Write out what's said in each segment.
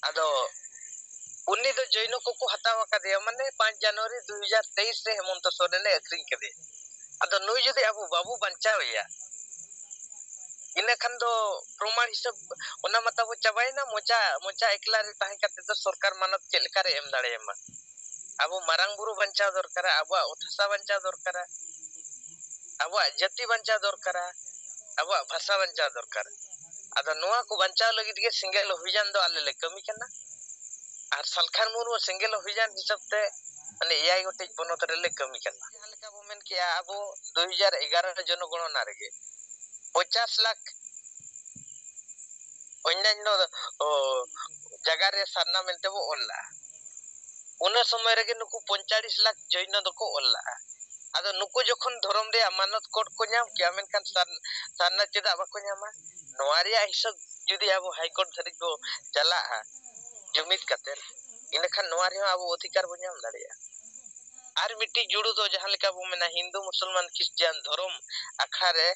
ᱟᱫᱚ उन्नी तो जैनो को हतावा कदे माने 5 जनवरी 2023 रे हेमंत सोरेन ने अखरिंग कदे अदो नुई जदि अबो बाबू बंचावया इने खान दो प्रमाण हिसाब ओना मतबो चाबाइना मोचा मोचा एकला रे ताहे कते तो सरकार मानत चेलका रे एम दाड़ेमा अबो मारांग बुरु बंचाव दरकार अबो उथसा बंचाव दरकार अबो जाति बंचाव दरकार अबो भाषा बंचाव दरकार अदो नोआ को बंचाव लगी के सिंगल अभियान दो आले ले कमी कना और सलखान मुर्मू सिंगल अभियान हिसाब ते माने एआई गोटे पनत रे ले कमी कना जहां लेका बो मेन किया अबो 2011 जनगणना रे 50 लाख अन्यान्य जगह रे सारना मेनते बो ओल्ला उन समय रे नुकु 45 लाख जैन दको ओल्ला आदो नुकु जखन धर्म रे अमानत कोड को नाम किया मेनखान सारना चेदा बाको नामा नोआ रे हिसाब जुदी अब हाई कोर्ट धरि को चला जुमित कते इनखान नोआ रे अब अधिकार बो नाम दाड़िया आर मिट्टी जुड़ू तो जहां लेका बो मेना हिंदू मुसलमान क्रिश्चियन धर्म आखा रे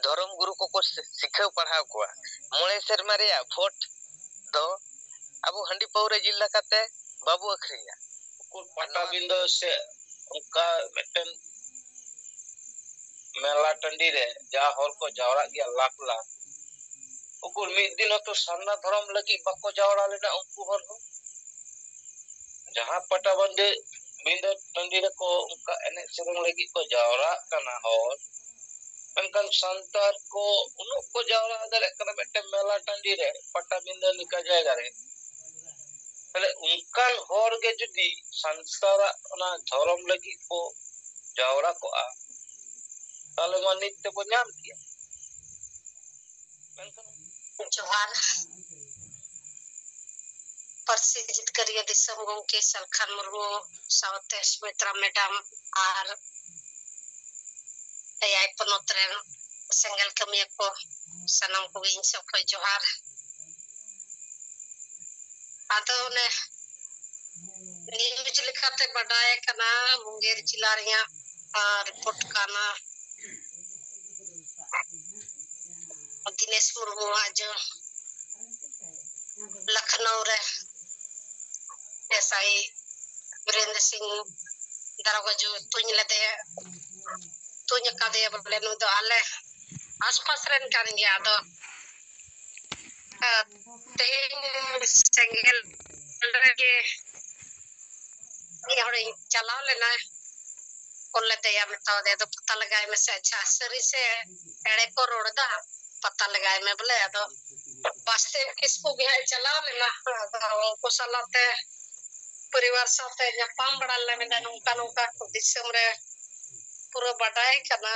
धर्म गुरु को सिखाव पढ़ाव को मोळे सेरमा रे भोट दो अब हंडी पौरे जिल्ला कते बाबू अखरिया पटा बिंदो से उनका मेटन मेला टंडी रे जा हर को जावड़ा गया लाख लाख उकुर मिद दिन तो सामना धर्म लगी बको जावड़ा लेना उनको हर हो जहां पटा बंदे बिंदो टंडी रे को उनका एने सेरंग लगी को जावड़ा कना और मेनकान संतार को उनु को जावड़ा दरे कना मेटे मेला टंडी रे पटा बिंदो निका जायगा रे तले उनकान होर गे जुदी संस्कार ना धर्म लगी को जावड़ा को आ ताले मानित ते को नाम किया जोहार परसिजित करिया दिसम गोंके सलखान मुर्मू सावते स्मित्रा मैडम आर एआई पनोत्रेन सेंगल कमिया को सनम को इन सब को जोहार आदो ने न्यूज लिखाते बडाय कना मुंगेर जिला रिया रिपोर्ट काना दिनेश मुर्मू आज लखनऊ रे एसआई वीरेंद्र सिंह दारोगा जो तुñ लदे तुñ कादे बोले नु तो आले आसपास रेन कान गया तो तेन सेंगल के ये हड़े चलाव लेना कोल्ले ते या बताओ दे तो पता लगाए में से अच्छा सरी से एड़े को रोड़दा पता लगाए में बोले तो वास्ते किसको भी है चलाव लेना को सलाते परिवार साथे जपाम बड़ा ले में नुका नुका दिसम रे पूरा बडाय कना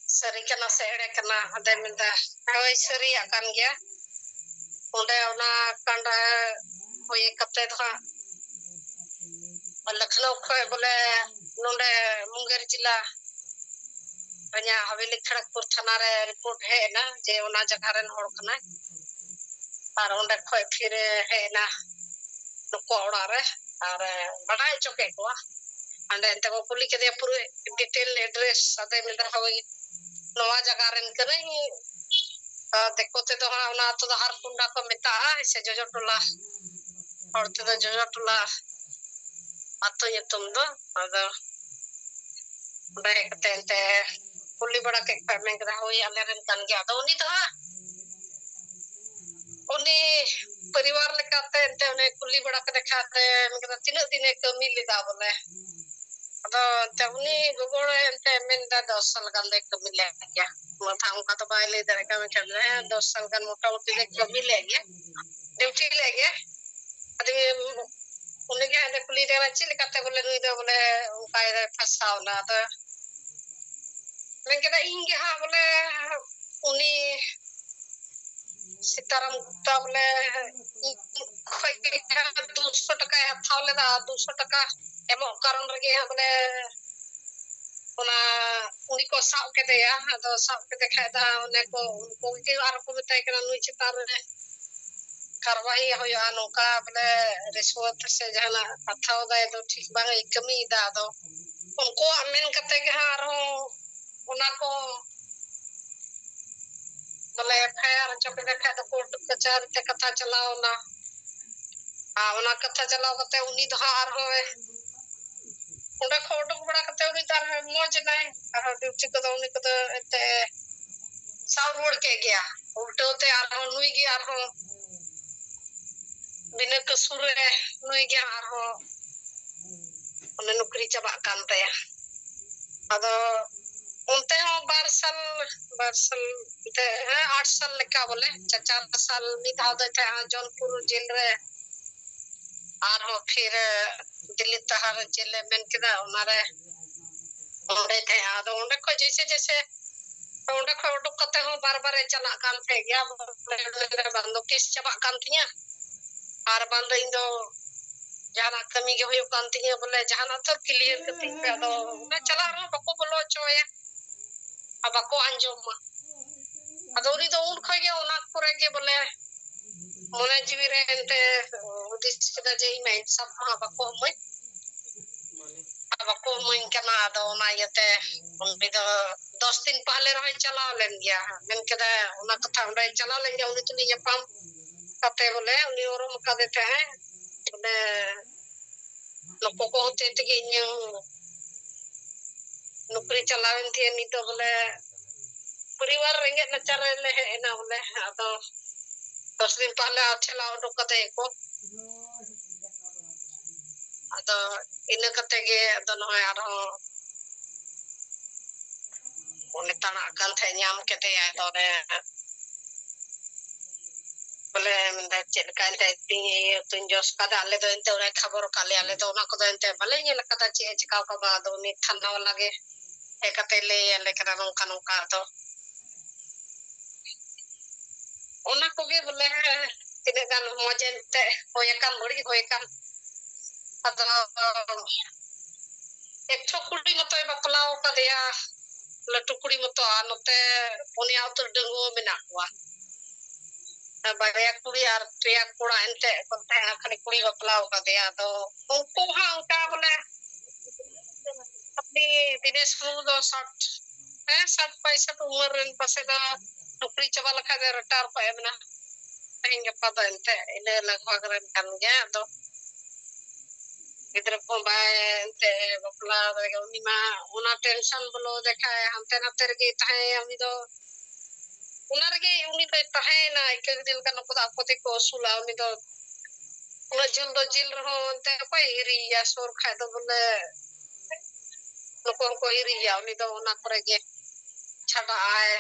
सरी कना से एड़े कना अदे में दा होय सरी अकान गया ओंडे ओना कांडा होय कते था लखनऊ को बोले नोंडे मुंगेर जिला रन्या हवेली खड़गपुर थाना रे रिपोर्ट है ना जे ओना जगह रेन होड़ कना और ओंडे खोय फिर है ना नुको ओड़ा रे और बडाय चोके को अंडे ते को कुली के दे पूरे डिटेल एड्रेस अदे मिल रहा होय नवा जगह रेन करे देखो ते तो ओना तो हर कुंडा को मिता से जोजो टोला और ते जोजो टोला अतो ये तुम दो अदा बैक ते कुली बड़ा के पेमेंट रहा होय आले रेन कान गया तो उनी तो उनी परिवार लेकाते ते उनी कुली बड़ा के देखाते मतलब तीन दिन कमी लेदा बोले अदा ते उनी गोगोड़ ते मेनदा 10 साल गन ले कमी ले गया माथा उनका तो बाय ले दरे का में चल रहा है 10 साल गन मोटा मोटी ले कमी ले गया ड्यूटी ले गया आदमी उन्हें क्या है कुली देना चिल करते बोले नहीं तो बोले उनका इधर फंसा होना तो मैं कहता इंगे हाँ बोले उन्हीं सीताराम गुप्ता बोले 200 टका है था बोले 200 टका एमो कारण लगे हैं बोले उना उन्हीं को साव के दिया तो साव के दिखाया था उन्हें को उनको के आर को बताया कि नुई चितार कार्रवाई होया नोका बोले रिश्वत से जहना अथाव दाय तो ठीक बांग कमी दा दो उनको अमेन कते के हारो उना को बोले FIR चौकी देखा तो कोर्ट कचहरी ते कथा चलाओ ना ona कथा चलाओ कते उनी दो आर होए उन्हें खोटो बड़ा कते उनी तार मौज नहीं और ड्यूटी को तो उनी को तो ते साउथ रोड के गया उल्टे ते आर हो नुई गया आर हो बिना कसूर नुई गया आर हो उन्हें नौकरी चबा कांते या अदो उनते हो बारसल ते 8 साल लेका बोले 4 साल निधाव दे थे जौनपुर जेल रे आर हो फिर दिल्ली तहार जेल में किदा उनारे ओंडे थे आदो ओंडे को जैसे ओंडे को उडुक कते हो बार चला कान थे गया बोले बंदो केस चबा कान थिया आर बंद इंदो जाना कमी के हुई कान थिया बोले जाना तो क्लियर कती पे आदो मैं चला रहा बको बोलो चोया अब बको अंजुम आदो उनी तो उन खगे ओना करे के बोले मोने जीवी रे एंते उदिस कदा जे मैं सब मा बको मैं बको मैं कना आदो ओना यते उनी तो 10 दिन पहले रहे चला लेन गया मैं कदा ओना कथा उडे चला लेन गया उनी तुनी यपाम कते बोले उनी ओरम का देते हैं बोले लोको को होते ते इन नौकरी चलावेन थी नी तो बोले परिवार रेंगे नचार ले है ना बोले आदो 10 दिन पहले चला उडुक कते को आदो इन कते गे आदो नय आरो उनी तना कान थे ᱧᱟᱢ केते आय तो रे बोले मंदा चेल कान थे तुन जोस का आले तो एंते उरे खबर काले आले तो ना को एंते भले ñेल कता चे चिका का बाद उनी थाना लागे ए कते ले आले करा नोका नोका तो ओना को गे बोले तिने गान मजेंते होय कान बड़ी होय कान अदो एक ठो कुड़ी मतो बपलाओ का दिया लटू कुड़ी मतो नते पुनिया तो डंगो मेना हुआ बाया कुड़ी और पेया कोड़ा एंते कोते खाली कुड़ी बपलाओ का दिया तो उनको हां उनका बोले अपनी दिनेश मुर्मू दो 60 पैसा तो उम्र रन पासे दा नौकरी चबा लखा दे रिटायर पे एमना तेंगे पता एंते इने लगभग रन kan गया तो इधर को बाय एंते बपला दे उनी मा उना टेंशन बोलो देखा हमते नते गे ताहे हम तो उनारगे उनी पे ताहे ना एक दिन का नको आकोते को सुला उनी तो उना जल दो जिल रहो एंते कोई हिरी या सोर खाय तो बोले नको को हिरी या उनी तो उना करगे छाड़ा आए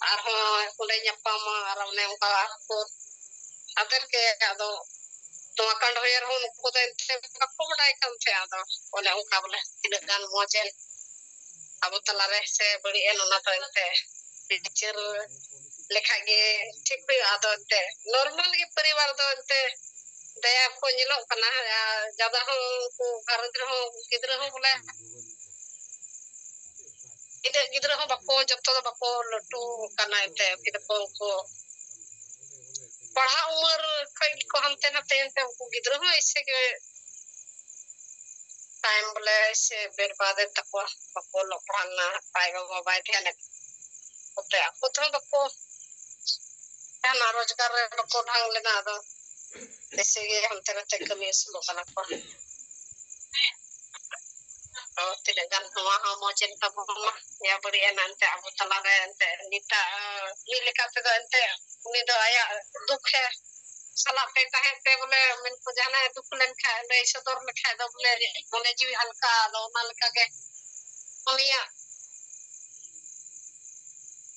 आर हो उले nyapama आर उने उनका को अदर के आदो तो अकाउंट होयर हो नको तो एंते को बडाई काम थे आदो उले उनका बोले इन गान मोजेल अब तला रे से बड़ी एन उना तो एंते टीचर लेखा गे ठीक भी आदो एंते नॉर्मल के परिवार दो एंते दया को निलो कना ज्यादा हो को घरद्र हो किद्र हो बोले इदे गिद्र हो बको जत्तो बको लटू कना एंते फिर को पढ़ा उम्र को हमते ना तेंते को गिद्र हो ऐसे के टाइम बोले से बर्बाद तको बको लो पढ़ना पाएगा मोबाइल ध्यान ओते आपको तो बको ना रोजगार रे बको ढंग लेना दो ऐसे के हमते ना ते कमी सुलो कना को और tidak gan हुआ हम मोचन तब या बढ़िया नंते अब तला रे अंते नीता नी लेका ते अंते उनी दो आया दुख है सला पे कहे पे बोले मन को जाना है दुख लेन खा ले सदर लिखा दो बोले मोने जीव हल्का दो माल का के उनिया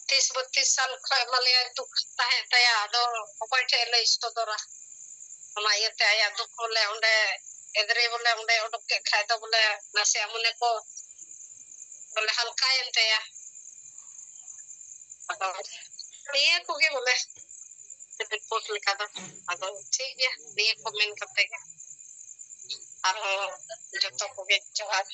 30-32 साल मलिया दुख ताहे तया दो ओपन ठेले सदरा ona yete aya दुख बोले उंडे एदरे बोले उंडे उडक के खाय तो बोले नसे अमुने को बोले हल्का एंते या ये को के बोले रिपोर्ट लिखा था अदो ठीक है ये कमेंट करते हैं और जतो को के जवाब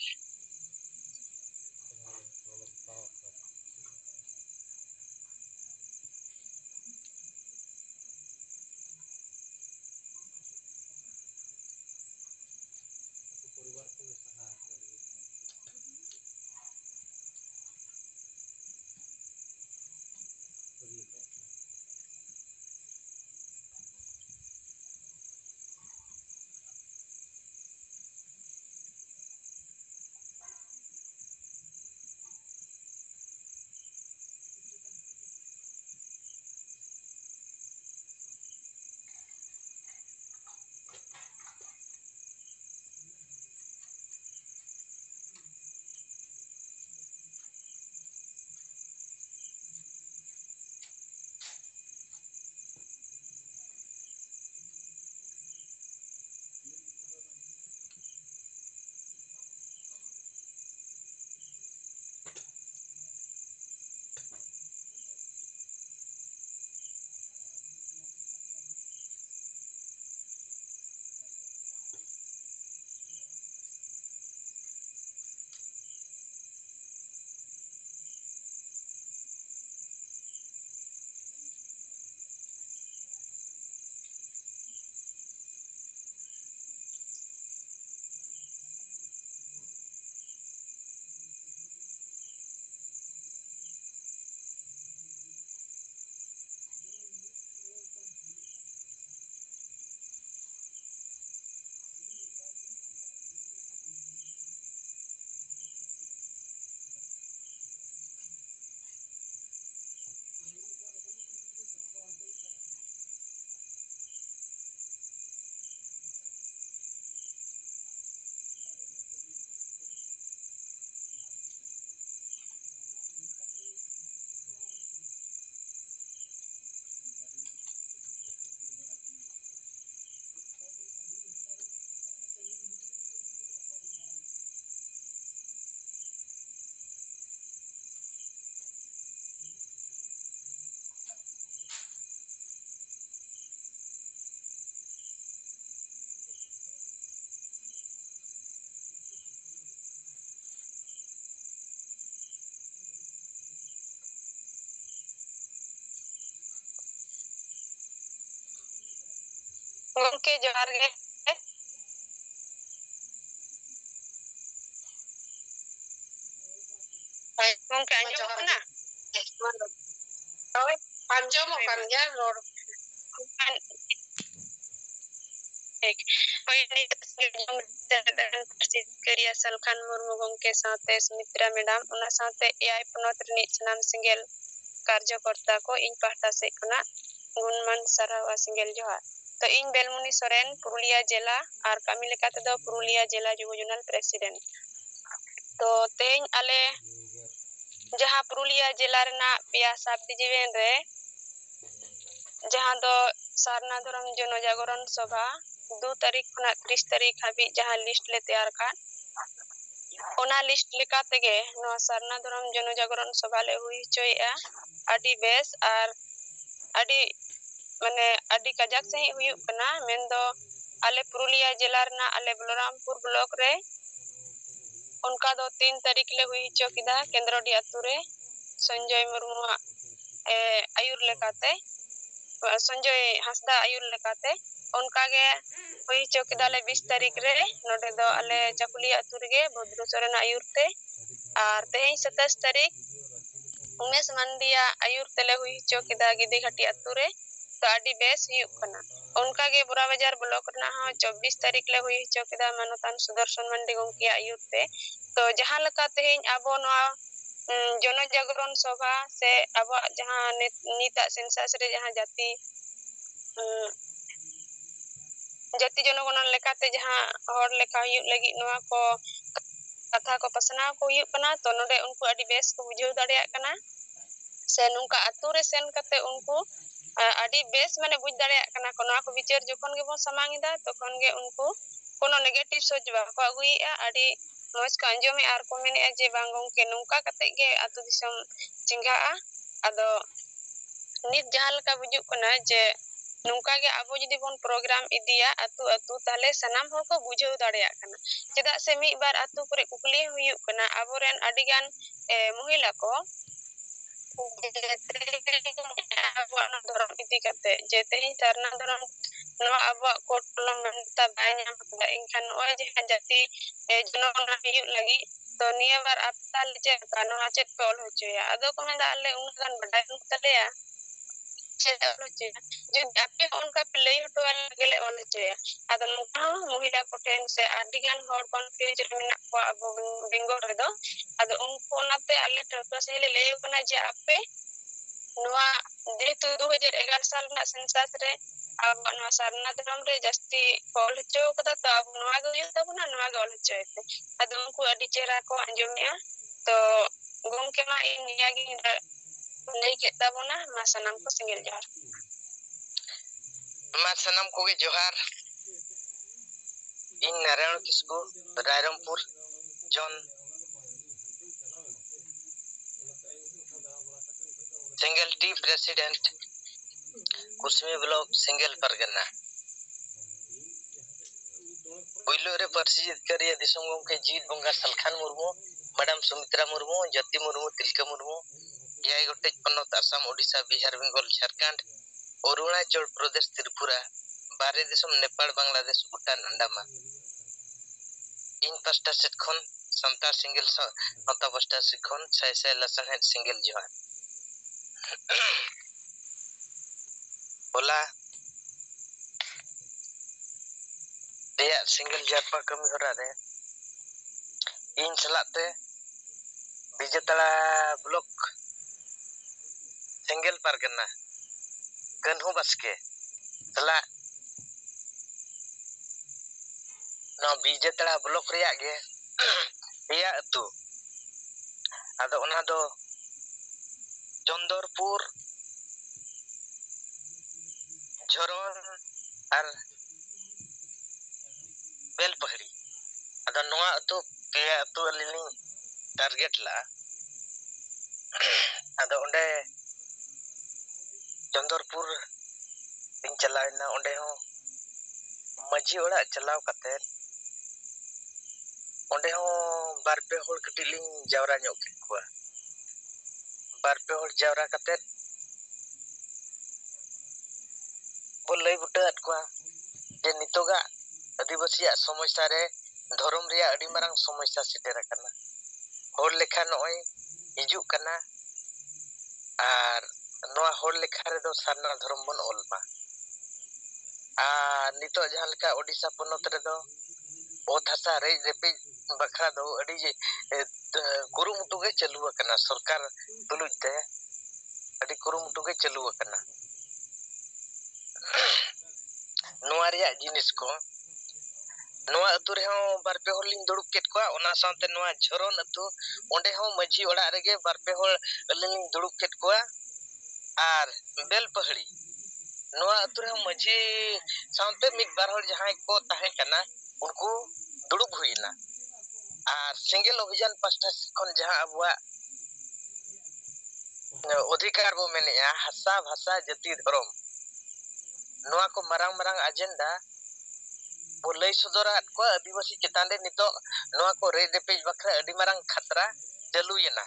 Gongke johar ge. Gongke anjom kana? Oi, anjom kan ya lor. Baik. Ini Karya Salkan Murmu gongke saute Sumitra Madam una saute AI ponot rinit sanam singgel karyakarta ko ᱤᱧ ᱯᱟᱦᱴᱟ ᱥᱮᱫ ᱠᱷᱚᱱᱟᱜ ᱜᱩᱱᱢᱟᱱ ᱥᱟᱨᱦᱟᱣ ᱟᱨ ᱥᱤᱸᱜᱮᱞ ᱡᱚᱦᱟᱨ ᱛᱚ ᱤᱧ ᱵᱮᱞᱢᱩᱱᱤ ᱥᱚᱨᱮᱱ ᱯᱩᱨᱩᱞᱤᱭᱟᱹ ᱡᱮᱞᱟ ᱟᱨ ᱠᱟᱹᱢᱤ ᱞᱮᱠᱟ ᱛᱮᱫᱚ ᱯᱩᱨᱩᱞᱤᱭᱟᱹ ᱡᱮᱞᱟ ᱡᱩᱵᱚ ᱡᱚᱱᱟᱞ ᱯᱨᱮᱥᱤᱰᱮᱱᱴ ᱛᱚ ᱛᱮᱦᱮᱧ ᱟᱞᱮ ᱡᱟᱦᱟᱸ ᱯᱩᱨᱩᱞᱤᱭᱟᱹ ᱡᱮᱞᱟ ᱨᱮᱱᱟᱜ ᱯᱮᱭᱟ ᱥᱟᱵ ᱰᱤᱵᱷᱤᱡᱚᱱ ᱨᱮ ᱡᱟᱦᱟᱸ ᱫᱚ ᱥᱟᱨᱱᱟ ᱫᱷᱚᱨᱚᱢ ᱡᱚᱱᱚᱡᱟᱜᱚᱨᱚᱱ ᱥᱚᱵᱷᱟ 2 ᱛᱟᱹᱨᱤᱠᱷ ᱠᱷᱚᱱᱟᱜ 30 ᱛᱟᱹᱨᱤᱠᱷ ᱦᱟᱹᱵᱤᱡ ᱡᱟᱦᱟᱸ ᱞᱤᱥᱴ ᱞᱮ ᱛᱮᱭᱟᱨ ᱟᱠᱟᱫ ᱚᱱᱟ ᱞᱤᱥᱴ ᱞᱮᱠᱟ ᱛᱮᱜᱮ ᱱᱚᱣᱟ ᱥᱟᱨᱱᱟ ᱫᱷᱚᱨᱚᱢ ᱡᱚᱱᱚᱡᱟᱜᱚᱨᱚᱱ ᱥᱚᱵᱷᱟ ᱞᱮ ᱦᱩᱭ ᱦᱚᱪᱚᱭᱮᱫᱼᱟ ᱟᱹᱰᱤ ᱵᱮᱥ ᱟᱨ ᱟᱹᱰᱤ ᱠᱟᱡᱟᱠ ᱥᱟᱺᱦᱤᱡ ᱦᱩᱭᱩᱜ ᱠᱟᱱᱟ ᱢᱮᱱᱫᱚ ᱟᱞᱮ ᱯᱩᱨᱩᱞᱤᱭᱟᱹ ᱡᱮᱞᱟ ᱨᱮᱱᱟᱜ ᱟᱞᱮ ᱵᱚᱞᱚᱨᱟᱢᱯᱩᱨ ᱵᱞᱚᱠ ᱨᱮ ᱚᱱᱠᱟ ᱫᱚ 3 ᱛᱟᱹᱨᱤᱠᱷ ᱞᱮ ᱦᱩᱭ ᱦᱚᱪᱚ ᱠᱮᱫᱟ ᱠᱮᱱᱫᱨᱚᱰᱤ ᱟᱛᱩ ᱨᱮ ᱥᱚᱧᱡᱚᱭ ᱢᱩᱨᱢᱩᱣᱟᱜ ᱟᱭᱩᱨ ᱞᱮᱠᱟᱛᱮ ᱥᱚᱧᱡᱚᱭ ᱦᱟᱸᱥᱫᱟ ᱟᱭᱩᱨ ᱞᱮᱠᱟᱛᱮ ᱚᱱᱠᱟᱜᱮ ᱦᱩᱭ ᱦᱚᱪᱚ ᱠᱮᱫᱟᱞᱮ 20 ᱛᱟᱹᱨᱤᱠᱷ ᱨᱮ ᱱᱚᱰᱮ ᱫᱚ ᱟᱞᱮ ᱪᱟᱠᱩᱞᱤᱭᱟᱹ ᱟᱛᱩ ᱨᱮᱜᱮ ᱵᱚᱫᱨᱩ ᱥᱚᱨᱮᱱ ᱟᱭᱩᱨ ᱛᱮ ᱟᱨ ᱛᱮᱦᱮᱧ 27 ᱛᱟᱹᱨᱤᱠᱷ ᱩᱢᱮশ ᱢᱟᱱᱰᱤᱭᱟᱜ ᱟᱭᱩᱨ ᱛᱮᱞᱮ ᱦᱩᱭ ᱦᱚᱪᱚ ᱠᱮᱫᱟ ᱜᱤᱫᱤᱜᱷᱟᱴᱤ ᱟᱛᱩ ᱨᱮ ᱛᱚ ᱟᱹᱰᱤ ᱵᱮᱥ ᱦᱩᱭᱩᱜ ᱠᱟᱱᱟ ᱚᱱᱠᱟᱜᱮ ᱵᱚᱨᱟ ᱵᱟᱡᱟᱨ ᱵᱞᱚᱠ ᱨᱮᱱᱟᱜ ᱦᱚᱸ 24 ᱛᱟᱹᱨᱤᱠᱷ ᱞᱮ ᱦᱩᱭ ᱦᱚᱪᱚ ᱠᱮᱫᱟ ᱢᱟᱱᱚᱛᱟᱱ ᱥᱩᱫᱚᱨᱥᱚᱱ ᱢᱟᱱᱰᱤ ᱜᱚᱢᱠᱮᱭᱟᱜ ᱟᱭᱩᱨ ᱛᱮ ᱛᱚ ᱡᱟᱦᱟᱸ ᱞᱮᱠᱟ ᱛᱮᱦᱮᱧ ᱟᱵᱚ ᱱᱚᱣᱟ ᱡᱚᱱᱚᱡᱟᱜᱚᱨᱚᱱ ᱥᱚᱵᱷᱟ ᱥᱮ ᱟᱵᱚᱣᱟᱜ ᱡᱟᱦᱟᱸ ᱱᱤᱛᱟᱜ ᱥᱮᱱᱥᱟᱥ ᱨᱮ ᱡᱟᱦᱟᱸ ᱡᱟᱹᱛᱤ ᱡᱚᱱᱚᱜᱚᱱᱚᱱ ᱞᱮᱠᱟᱛᱮ ᱡᱟᱦᱟᱸ ᱦᱚᱲ ᱞᱮᱠᱟ ᱦᱩᱭᱩᱜ ᱞᱟᱹᱜᱤᱫ ᱱᱚᱣᱟ ᱠᱚ ᱠᱟᱛᱷᱟ ᱠᱚ ᱯᱟᱥᱱᱟᱣ ᱠᱚ ᱦᱩᱭᱩᱜ ᱠᱟᱱᱟ ᱛᱚ ᱱᱚᱰᱮ ᱩᱱᱠᱩ ᱟᱹᱰᱤ ᱵᱮᱥ ᱠᱚ ᱵᱩᱡᱷᱟᱹᱣ ᱫᱟᱲᱮᱭᱟᱜ ᱠᱟᱱᱟ ᱥᱮ ᱱᱚᱝᱠᱟ ᱟᱛᱩ ᱨᱮ ᱥᱮᱱ ᱠᱟᱛᱮ ᱩᱱᱠᱩ ᱟᱹᱰᱤ ᱵᱮᱥ ᱵᱩᱡᱽ ᱫᱟᱲᱮᱭᱟᱜ ᱠᱟᱱᱟ ᱠᱚ ᱱᱚᱣᱟ ᱠᱚ ᱵᱤᱪᱟᱹᱨ ᱡᱚᱠᱷᱚᱱ ᱜᱮᱵᱚᱱ ᱥᱟᱢᱟᱝ ᱮᱫᱟ ᱛᱚᱠᱷᱚᱱ ᱜᱮ ᱩᱱᱠᱩ কোনো নেগেটিভ সোচ বাকᱚ আগুᱭᱮᱜᱼᱟ ᱟᱹᱰᱤ ᱢᱚᱡᱽ ᱠᱚ ᱟᱸᱡᱚᱢᱮᱜᱼᱟ ᱟᱨ ᱠᱚ ᱢᱮᱱᱮᱜᱼᱟ ᱡᱮ ᱵᱟᱝ ᱜᱚᱝᱠᱮ ᱱᱚᱝᱠᱟ ᱠᱟᱛᱮ ᱜᱮ ᱟᱛᱩ ᱫᱤᱥᱚᱢ ᱪᱮᱸᱜᱷᱟᱜᱼᱟ ᱟᱫᱚ ᱱᱤᱛ ᱡᱟᱦᱟᱸ ᱞᱮᱠᱟ ᱵᱩᱡᱩᱜ ᱠᱟᱱᱟ ᱡᱮ ᱱᱚᱝᱠᱟ ᱜᱮ ᱟᱵᱚ ᱡᱩᱫᱤ ᱵᱚᱱ ᱯᱨᱳᱜᱨᱟᱢ ᱤᱫᱤᱭᱟ ᱟᱛᱩ ᱟᱛᱩ ᱛᱟᱦᱞᱮ ᱥᱟᱱᱟᱢ ᱦᱚᱲ ᱠᱚ ᱵᱩᱡᱷᱟᱹᱣ ᱫᱟᱲᱮᱭᱟᱜ ᱠᱟᱱᱟ ᱪᱮᱫᱟᱜ ᱥᱮ ᱢᱤᱫ ᱵᱟᱨ ᱟᱛᱩ ᱠᱚᱨᱮ ᱠᱩᱠᱞᱤ ᱦᱩᱭᱩᱜ ᱠᱟᱱᱟ ᱟᱵᱚᱨᱮᱱ ᱟᱹᱰᱤᱜᱟᱱ ᱢᱚᱦᱤᱞᱟ ᱠᱚ ᱟᱵᱚᱣᱟᱜ ᱫᱷᱚᱨᱚᱢ ᱤᱫᱤ ᱠᱟᱛᱮ ᱡᱮ ᱛᱮᱦᱮᱧ ᱥᱟᱨᱱᱟ ᱫᱷᱚᱨᱚᱢ ᱱᱚᱣᱟ ᱟᱵᱚᱣᱟᱜ ᱠᱳᱰ ᱠᱚᱞᱚᱢ ᱢᱮᱱᱛᱮ ᱵᱟᱭ ᱧᱟᱢ ᱟᱠᱟᱫᱟ ᱮᱱᱠᱷᱟᱱ ᱱᱚᱜᱼᱚᱭ ᱡᱟᱦᱟᱸ ᱡᱟᱹᱛᱤ ᱡᱚᱱᱚᱜᱚᱱᱚᱱ ᱦᱩᱭᱩᱜ ᱞᱟᱹᱜᱤᱫ ᱛᱚ ᱱᱤᱭᱟᱹ ᱵᱟᱨ ᱟᱯᱮ ᱪᱮᱫ ᱞᱮᱠᱟ ᱱᱚᱣᱟ ᱪᱮᱫ ᱯᱮ ᱚᱞ ᱦᱚᱪᱚᱭᱟ ᱟᱫᱚ ᱠᱚ ᱢᱮᱱᱫᱟ ᱟᱞᱮ ᱩᱱᱟᱹᱜ ᱜᱟᱱ ᱵᱟᱰᱟᱭ ᱵᱟᱹᱱᱩᱜ ᱛᱟᱞᱮᱭᱟ ᱪᱮᱫ ᱚᱞ ᱦᱚᱪᱚᱭᱟ ᱡᱩᱫᱤ ᱟᱯᱮ ᱚᱱᱠᱟ ᱯᱮ ᱞᱟᱹᱭ ᱦᱚᱴᱚ ᱟᱞᱮ ᱜᱮᱞᱮ ᱚᱞ ᱦᱚᱪᱚᱭᱟ ᱟᱫᱚ ᱱᱚᱝᱠᱟ ᱦᱚᱸ ᱢᱚᱦᱤᱞᱟ ᱠᱚᱴᱷᱮᱱ ᱥᱮ ᱟᱹᱰᱤᱜᱟᱱ ᱦᱚᱲ ᱠᱚᱱᱯᱷᱤᱭᱩᱡᱽ ᱨᱮ ᱢᱮᱱᱟᱜ ᱠᱚᱣᱟ ᱟᱵᱚ ᱵᱮᱝᱜᱚᱞ ᱨᱮᱫᱚ ᱟᱫᱚ ᱩᱱᱠᱩ ᱚᱱᱟᱛᱮ ᱟᱞᱮ ᱴᱷᱟᱹᱣᱠᱟᱹ ᱥᱟᱺᱦᱤᱡ ᱞᱮ ᱞᱟᱹᱭ ᱠᱟᱱᱟ ᱡᱮ ᱟᱯᱮ ᱱᱚᱣᱟ ᱡᱮᱦᱮᱛᱩ 2011 ᱥᱟᱞ ᱨᱮᱱᱟᱜ ᱥᱮᱱᱥᱟᱥ ᱨᱮ ᱟᱵᱚᱣᱟᱜ ᱱᱚᱣᱟ ᱥᱟᱨᱱᱟ ᱫᱷᱚᱨᱚᱢ ᱨᱮ ᱡᱟᱹᱥᱛᱤ ᱠᱚ ᱚᱞ ᱦᱚᱪᱚ ᱠᱟᱫᱟ ᱛᱚ ᱟᱵᱚ ᱱᱚᱣᱟ ᱜᱮ ᱦᱩᱭᱩᱜ ᱛᱟᱵᱚᱱᱟ ᱱᱚᱣᱟ ᱜᱮ ᱚᱞ ᱦᱚᱪᱚᱭ ᱯᱮ ᱟᱫᱚ ᱩᱱᱠᱩ ᱟᱹᱰᱤ ᱪᱮᱦᱨᱟ ᱠᱚ ᱟᱸᱡᱚᱢᱮᱜᱼᱟ ᱛᱚ ᱜᱚᱢᱠᱮ ᱢᱟ ᱤᱧ ᱱᱤᱭᱟᱹᱜᱤᱧ ᱞᱟᱹᱭ ᱠᱮᱫ ᱛᱟᱵᱚᱱᱟ ᱢᱟ ᱥᱟᱱᱟᱢ ᱠᱚ ᱥᱮᱸᱜᱮᱞ ᱡᱚᱦᱟᱨ ᱢᱟ ᱥᱟᱱᱟᱢ ᱠᱚᱜᱮ ᱡᱚᱦᱟᱨ ᱤᱧ ᱱᱟᱨᱟᱭᱚᱱ ᱠᱤᱥᱠᱩ ᱨᱟᱭᱨᱚᱝᱯᱩᱨ ᱡᱚᱱ ᱥᱮᱸᱜᱮᱞ ᱴᱤ प्रेसिडेंट कुसमी ब्लॉक सिंगल परगना पुइलो रे पार्सी जितकारिया दिसम गमके जीत बंगा सलखान मुर्मू मैडम सुमित्रा मुर्मू ज्योति मुर्मू तिलका मुर्मू एआई गोटेज पन्नत आसाम ओडिशा बिहार बेंगल झारखंड अरुणाचल प्रदेश त्रिपुरा बारे दिसम नेपाल बांग्लादेश भूटान अंडमान इन पास्टा सेट खन संतार सिंगल नता पास्टा सेट खन साय साय लसन हेड सिंगल जोहार होला रेया सिंगल जारपा कमी हरा रे इन सलाते बिजेतला ब्लॉक सिंगल पारगना कन्हू बास्के सला नो बिजेतला ब्लॉक रेया गे रेया अतु आदो ओना दो चंदरपुर झरन और बेलपहाड़ी आदो नोआ अतु पेया अतु अलिनी टारगेट ला आदो ओंडे चंदरपुर इन चलावना ओंडे हो मजी ओड़ा चलाव कते ओंडे हो बारपे होड़ कटिलिंग जावरा ᱧᱚᱜ ᱠᱮᱫ ᱠᱚᱣᱟ बारपे होड़ जावरा कते बोल लई बुटा अट कोआ जे नितोगा आदिवासिया समस्या रे धर्म रिया अडी मारंग समस्या सेटेर आकना होर लेखा नय हिजुग कना आर नोआ होर लेखा रे दो सारना धर्म बन ओलमा आ नितो जहां लेखा ओडिशा पनत रे दो ओत हसा रे रेपे बखरा दो अडी जे कुरुमुटु गे चालू आकना सरकार तुलुज ते अडी कुरुमुटु गे चालू आकना नोआ रिया जिनिस को नोआ अतु रे हो बारपे होर लिंग दुड़ुब केट को ओना साथे नोआ झरन अतु ओंडे हो मजी ओड़ा रेगे बारपे होर लिंग दुड़ुब केट को आर बेल पहड़ी नोआ अतु रे हो मजी साथे मिक बार होर जहां को ताहे कना उनको दुड़ुब हुइना आर सिंगल अभियान पास्टा खन जहां अबुआ अधिकार बो मेनेया हासा भाषा जाति धर्म नोआ को मारंग मारंग एजेंडा वो लई सदरात को आदिवासी चेतान रे नितो नोआ को रे देपेज बखरा अडी मारंग खतरा चालुयना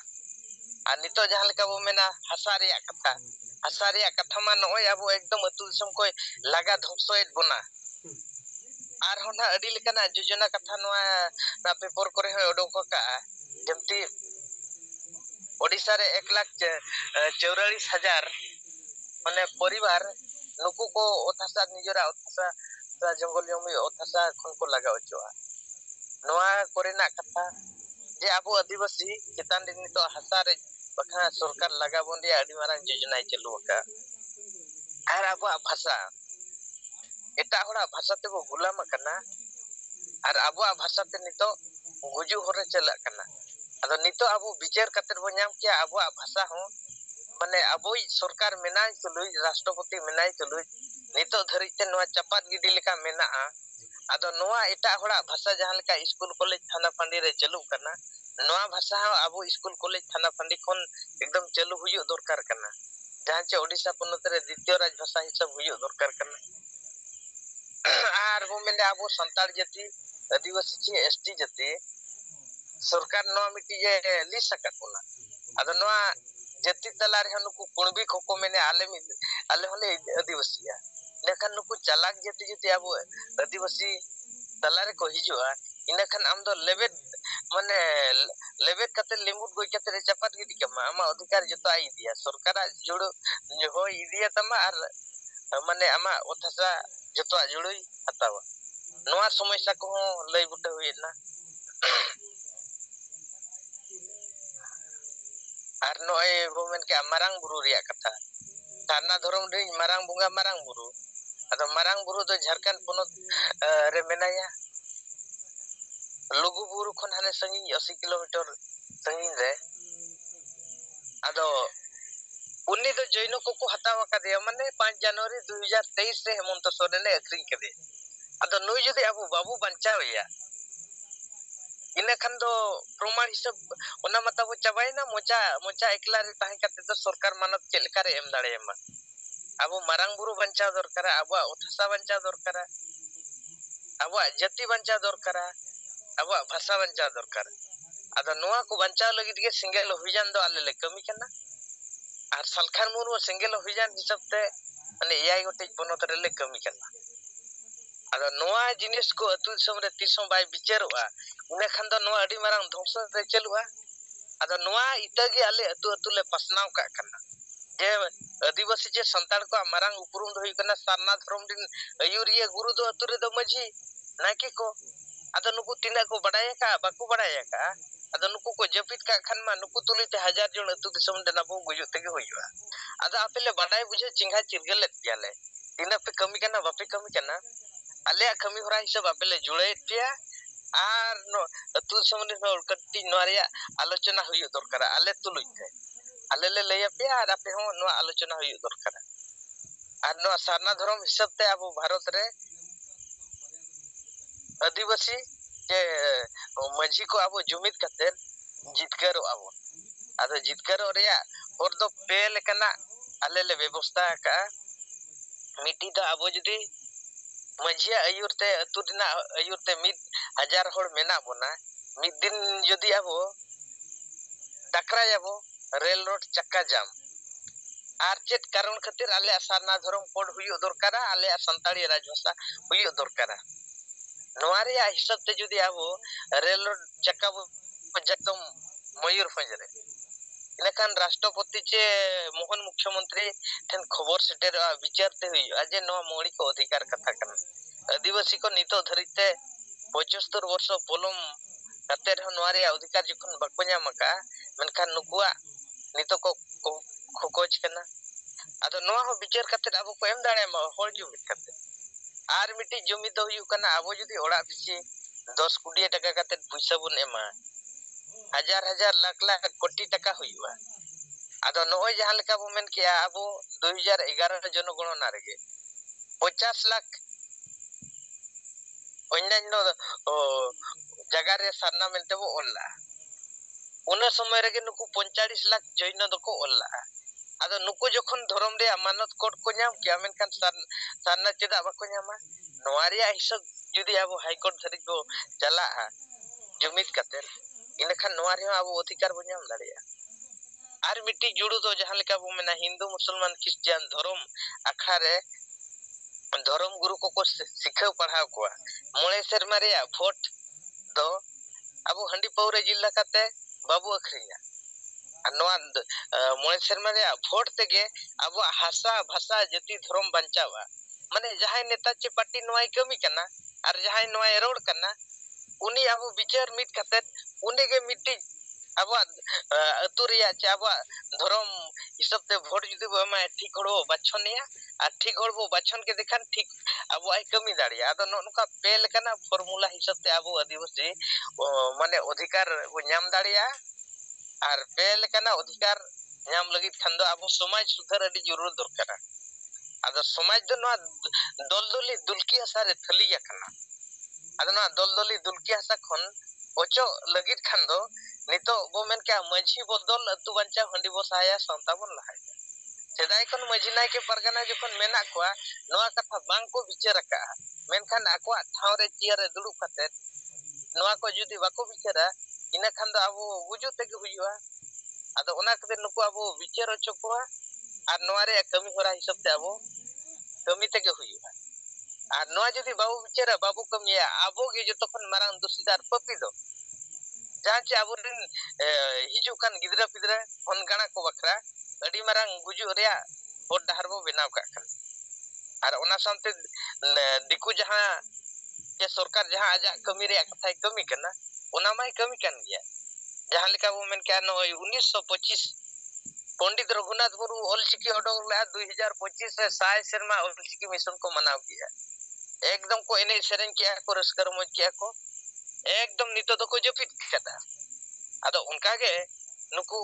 आ नितो जहां लेका बो मेना हासा रिया कथा मा नय अब एकदम अतु दिसम को लागा ध्वंसयत बोना आर होना अडी लेकाना योजना कथा नोआ ना पेपर करे हो ओडोक का जेमती ओडिसा रे 1,44,000 माने परिवार नुकु को ओथासा निजरा ओथासा जंगल जमी ओथासा खन को लगा ओचोआ नोआ कोरेना कथा जे आबो आदिवासी चेतान दिन तो हासा रे बखा सरकार लगा बोंदे अडी मारंग योजना चालू का आर आबो भाषा एटा होड़ा भाषा ते बो गुलाम कना आर आबो भाषा ते नितो गुजु होरे चला कना अदो नितो आबो विचार कतर बो नाम किया आबो भाषा हो माने आबो सरकार मेनाय तुलुई राष्ट्रपति मेनाय तुलुई नितो धरि ते नोआ चपात गिडी लेका मेना आदो नोआ एटा होड़ा भाषा जहां लेका स्कूल कॉलेज थाना फंडी रे चालू कना नोआ भाषा हो आबो स्कूल कॉलेज थाना फंडी खन एकदम चालू हुयो दरकार कना जहां चे ओडिशा पनत रे द्वितीय राज भाषा हिसाब हुयो दरकार कना आर बो मेने आबो संताल जाति आदिवासी ची एसटी जाति सरकार नोआ मिटी जे लिस सकत कोना अदो नोआ जाति तला रे नुकु कुणबी खोको मेने आले होले आदिवासीया नेखन नुकु चालाक जाति जति आबो आदिवासी तला रे को हिजुआ इनखन आम दो लेबेट माने लेबेट कते लिमुट गोई कते रे चपात गिटी कमा आमा अधिकार जतो आई दिया सरकार जुड़ो हो इदिया तमा आर माने आमा ओथासा जतो जुड़ोई हतावा नोआ समस्या को लई बुटे हुइना आर नोए बोमेन के मारंग बुरु रिया कथा सारना धर्म रे मारंग बुंगा मारंग बुरु अदो मारंग बुरु दो झारखंड पनत रे मेनाया लुगु बुरु खन हाने संगी 80 किलोमीटर संगी रे अदो उन्नी दो जैनो को हतावा का दिया माने 5 जनवरी 2023 रे हेमंत सोरेन ने अक्रिंग के अदो नुई जदि अबु बाबू बंचावया इने खन दो प्रमाण हिसाब ओना मतलब चाबाइना मोचा एकला रे ताहे कते तो सरकार मानत चेलका रे एम दाड़ेमा अबो मारंग बुरु बंचाव दरकार अबो उथसा बंचाव दरकार अबो जाति बंचाव दरकार अबो भाषा बंचाव दरकार अदो नोआ को बंचाव लगित के सिंगल अभियान दो आले ले कमी कना आर सलखान मुरु सिंगल अभियान हिसाब ते माने एआई गोटे पनत रे ले कमी कना अदो नोआ जिनिस को अतु समरे तिसो बाय विचारवा इने खन दो नोआ अडी मारंग ध्वंस रे चलुआ अदो नोआ इतागे आले अतु ले पसनाव का कना जे आदिवासी जे संतान को मारंग उपरुम दो कना सारना धर्म दिन अयुरिया गुरु दो अतु रे दो मजी नाकी को अदो नुकु तिना को बडाया का बाकु बडाया का अदो नुकु को जपित का खन मा नुकु तुलिते 1000 जन अतु दिसम देना बो गुजु तेगे होयुआ अदो आपेले बडाय बुझे चिंगा चिरगले तियाले तिना पे कमी कना बापे कमी कना आले कमी होरा हिसाब आपेले जुड़े पिया आर नो अतु समने हो कट्टी नोरिया आलोचना हुयु दरकार आले तुलुइते आले ले लया पिया आर आपे हो नो आलोचना हुयु दरकार आर नो सारना धर्म हिसाब ते अब भारत रे आदिवासी जे मझी को अब जुमित कते जितकर अब आदो जितकर रेया और दो पेल कना आले ले व्यवस्था का मिटी दा अब जदी मझिया अयुरते अतुदिना अयुरते 1000 होड़ मेना बोना मिद दिन जदी अब डाकरा जाबो रेल रोड चक्का जाम आर चेत कारण खातिर आले सारना धर्म कोड हुयो दरकारा आले संताली राजभाषा हुयो दरकारा नोआरे हिसाब ते जुदी आबो रेल चक्का जकम मयूर फंजरे इनखान राष्ट्रपति चे मोहन मुख्यमंत्री ठन खबर सेटर विचारते हुई आज नो मौलिक अधिकार कथा कन आदिवासी को नितो धरिते 75 वर्ष पोलम कते नोआरे अधिकार जखन बको ᱧᱟᱢका मेनखान नुकुआ नितो को खोज कना आदो नो हो विचार कते आबो को एम दाड़े मा होल जुमित कते आर मिटी जुमित दो हुई कना आबो जुदी ओड़ा पिछी 10 कोटी टाका कते पैसा बन एमा हजार हजार लाख लाख कोटी टाका हुईवा आदो नोय जहां लेका बो मेन किया आबो 2011 जनगणना रेगे 50 लाख अन्यान्य जगह रे सारना मेनते बो ओल्ला उन समय रेगे नुकु 45 लाख जैन दको ओल्ला आदो नुकु जखन धर्म रे अमानत कोड को ᱧᱟᱢ किया मेनखान सारना चेदा बाको ᱧᱟᱢᱟ नोआ रे हिसाब जुदी आबो हाई कोर्ट धरि को चला जुमित कते इनखान नोआ रे आबो अधिकार बो ᱧाम दाड़िया आर मिट्टी जुड़ू दो जहां लेका बो मेना हिंदू मुसलमान क्रिश्चियन धर्म आखा रे धर्म गुरु को सिखाव पढ़ाव को मोळे सेरमा रे भोट दो आबो हंडी पौरे जिल्ला कते बाबू अखरिया नोआ मोळे सेरमा रे भोट तेगे आबो हासा भाषा जाति धर्म बंचावा माने जहाय नेता चे पार्टी नोआय कमी कना आर जहाय नोआय रोड कना उनी आबो विचार मित कते उनी के मिट्टी अब अतु रिया चे अब धर्म हिसाब ते भोट जुदी बो मा ठीक हड़ो बाछनिया आ ठीक हड़बो बाछन के देखान ठीक अब आई कमी दाड़िया आदो नोनका पेल कना फॉर्मूला हिसाब ते अब आदिवासी माने अधिकार बो ᱧᱟᱢ दाड़िया आर पेल कना अधिकार ᱧᱟᱢ लगित खान दो अब समाज सुधार अडी जरूर दरकार आदो समाज दो नो दलदली दुलकी हसा रे थलिया कना आदो नो दलदली दुलकी हसा खन ओचो लगित खान दो नितो बो मेन क्या मझी बदल अतु बंचा हंडी बसाया संता बन लहाय सेदाय खन मझी नाय के परगना जखन मेना कोआ नोआ कथा बांग को विचार का मेनखान आको ठाव रे चियर रे दुडु कते नोआ को जुदी बाको विचारा इना खान दो आबो बुजु तेगे हुइवा आदो ओना कते नुको आबो विचार ओचो कोआ आर नोआ रे कमी होरा हिसाब ते आबो कमी तेगे हुइवा आर नोआ जुदी बाबू विचारा बाबू कमिया आबो गे जतो खन मारांग दुसीदार पपी दो जहां चे आबो रिन हिजु कान गिदरा पिदरा फनगाना को बखरा अडी मारांग गुजु रेया होड डहार बो बेनाव का खान आर ओना सामते दिकु जहां के सरकार जहां आजा कमी रे कथाय कमी कना ओना माय कमी कान गया जहां लेका बो मेन क्या नो 1925 पंडित रघुनाथ मुर्मू ऑलचिकी ओडोक ला 2025 से 100 शर्मा ऑलचिकी मिशन को मनाव किया एकदम को एने सेरेन किया को रस्कर मोज किया को एकदम नितो तो को जपित कदा आदो उनका के नुकु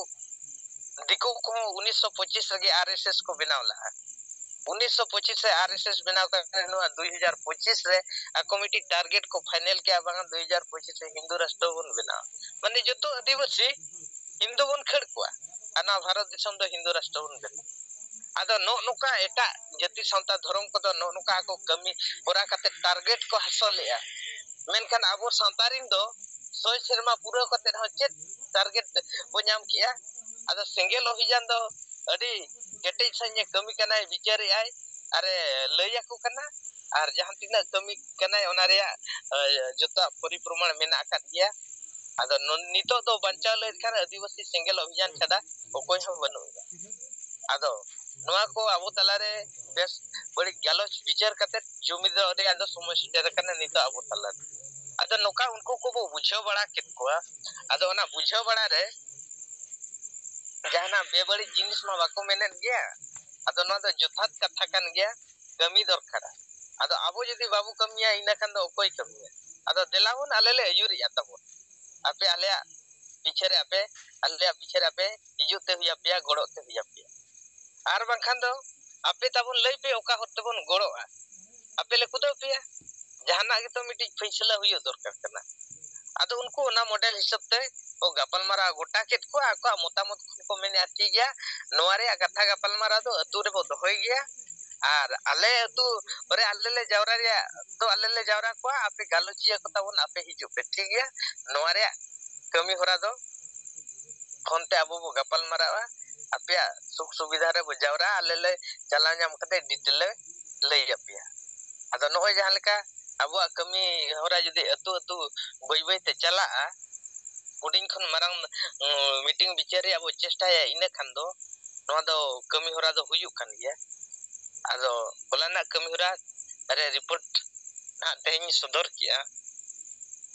दिकु को 1925 रे आरएसएस को बनावला 1925 से आरएसएस बनाव का नो 2025 रे आ कमिटी टारगेट को फाइनल किया बांगा 2025 से हिंदू राष्ट्र बन बनाव माने जतो आदिवासी हिंदू बन खड़ को आना भारत दिसम दो हिंदू राष्ट्र बन बना आदो नो नुका एटा जति संता धर्म को दो नो नुका को कमी पूरा कते टारगेट को हासिल लिया मेनखान आबो संतारिन दो 100 शर्मा पूरा कते हो चेत टारगेट बो ᱧᱟᱢ किया आदो सिंगल अभियान दो अडी केटे सन्य कमी कनाय विचार आय अरे लया को कना आर जहां तिना कमी कनाय ओना रे जता परिप्रमाण मेना का दिया आदो नितो दो बंचाव ले खान आदिवासी सिंगल अभियान छदा ओकोय हम बनु आदो नोआ को आबो तलारे बेस बड़ी गलोच विचार कते जुमिद अडे आदो समस्या कना नितो आबो तलारे आदो नोका उनको को बो बुझाव बड़ा केत को आदो ओना बुझाव बड़ा रे जहाना बेबड़ी जिनिस मा बाको मेनेन गया आदो नो दो जथात कथा कान गया कमी दरकार आदो आबो जदी बाबू कमिया इना खान दो ओकोय कमिया आदो देलावन आलेले अयुरी आताबो आपे आलेया पिछरे आपे हिजुते हुया पिया गड़ोते हुया पिया आर बांखान दो आपे ताबन लई पे ओका होते बन गड़ोआ आपे ले कुदो पिया जहाना गे तो मिटी फैसला हुयो दरकार कना आदो उनको ना मॉडल हिसाब ते ओ गपल मारा गोटा केत को आको मतामत को मेने आती गया नोआरे कथा गपल मारा दो अतु रे बो होय गया आर आले अतु परे आले ले जावरा रे तो आले ले जावरा को आपे गालोचिया को ताबन आपे हिजु पे ठीक गया नोआरे कमी होरा दो फोन ते आबो बो गपल मारावा apya suk suvidha re bujawra alele chala nyam kate detail lay apya ado noy jahan leka abuak kami hora judi atu atu boi boi te chala huding khon marang meeting bichari abu chesta ya ina khan do noa do kami hora do huyuk kan gya ado holana kami hora are report na tehni sodor kia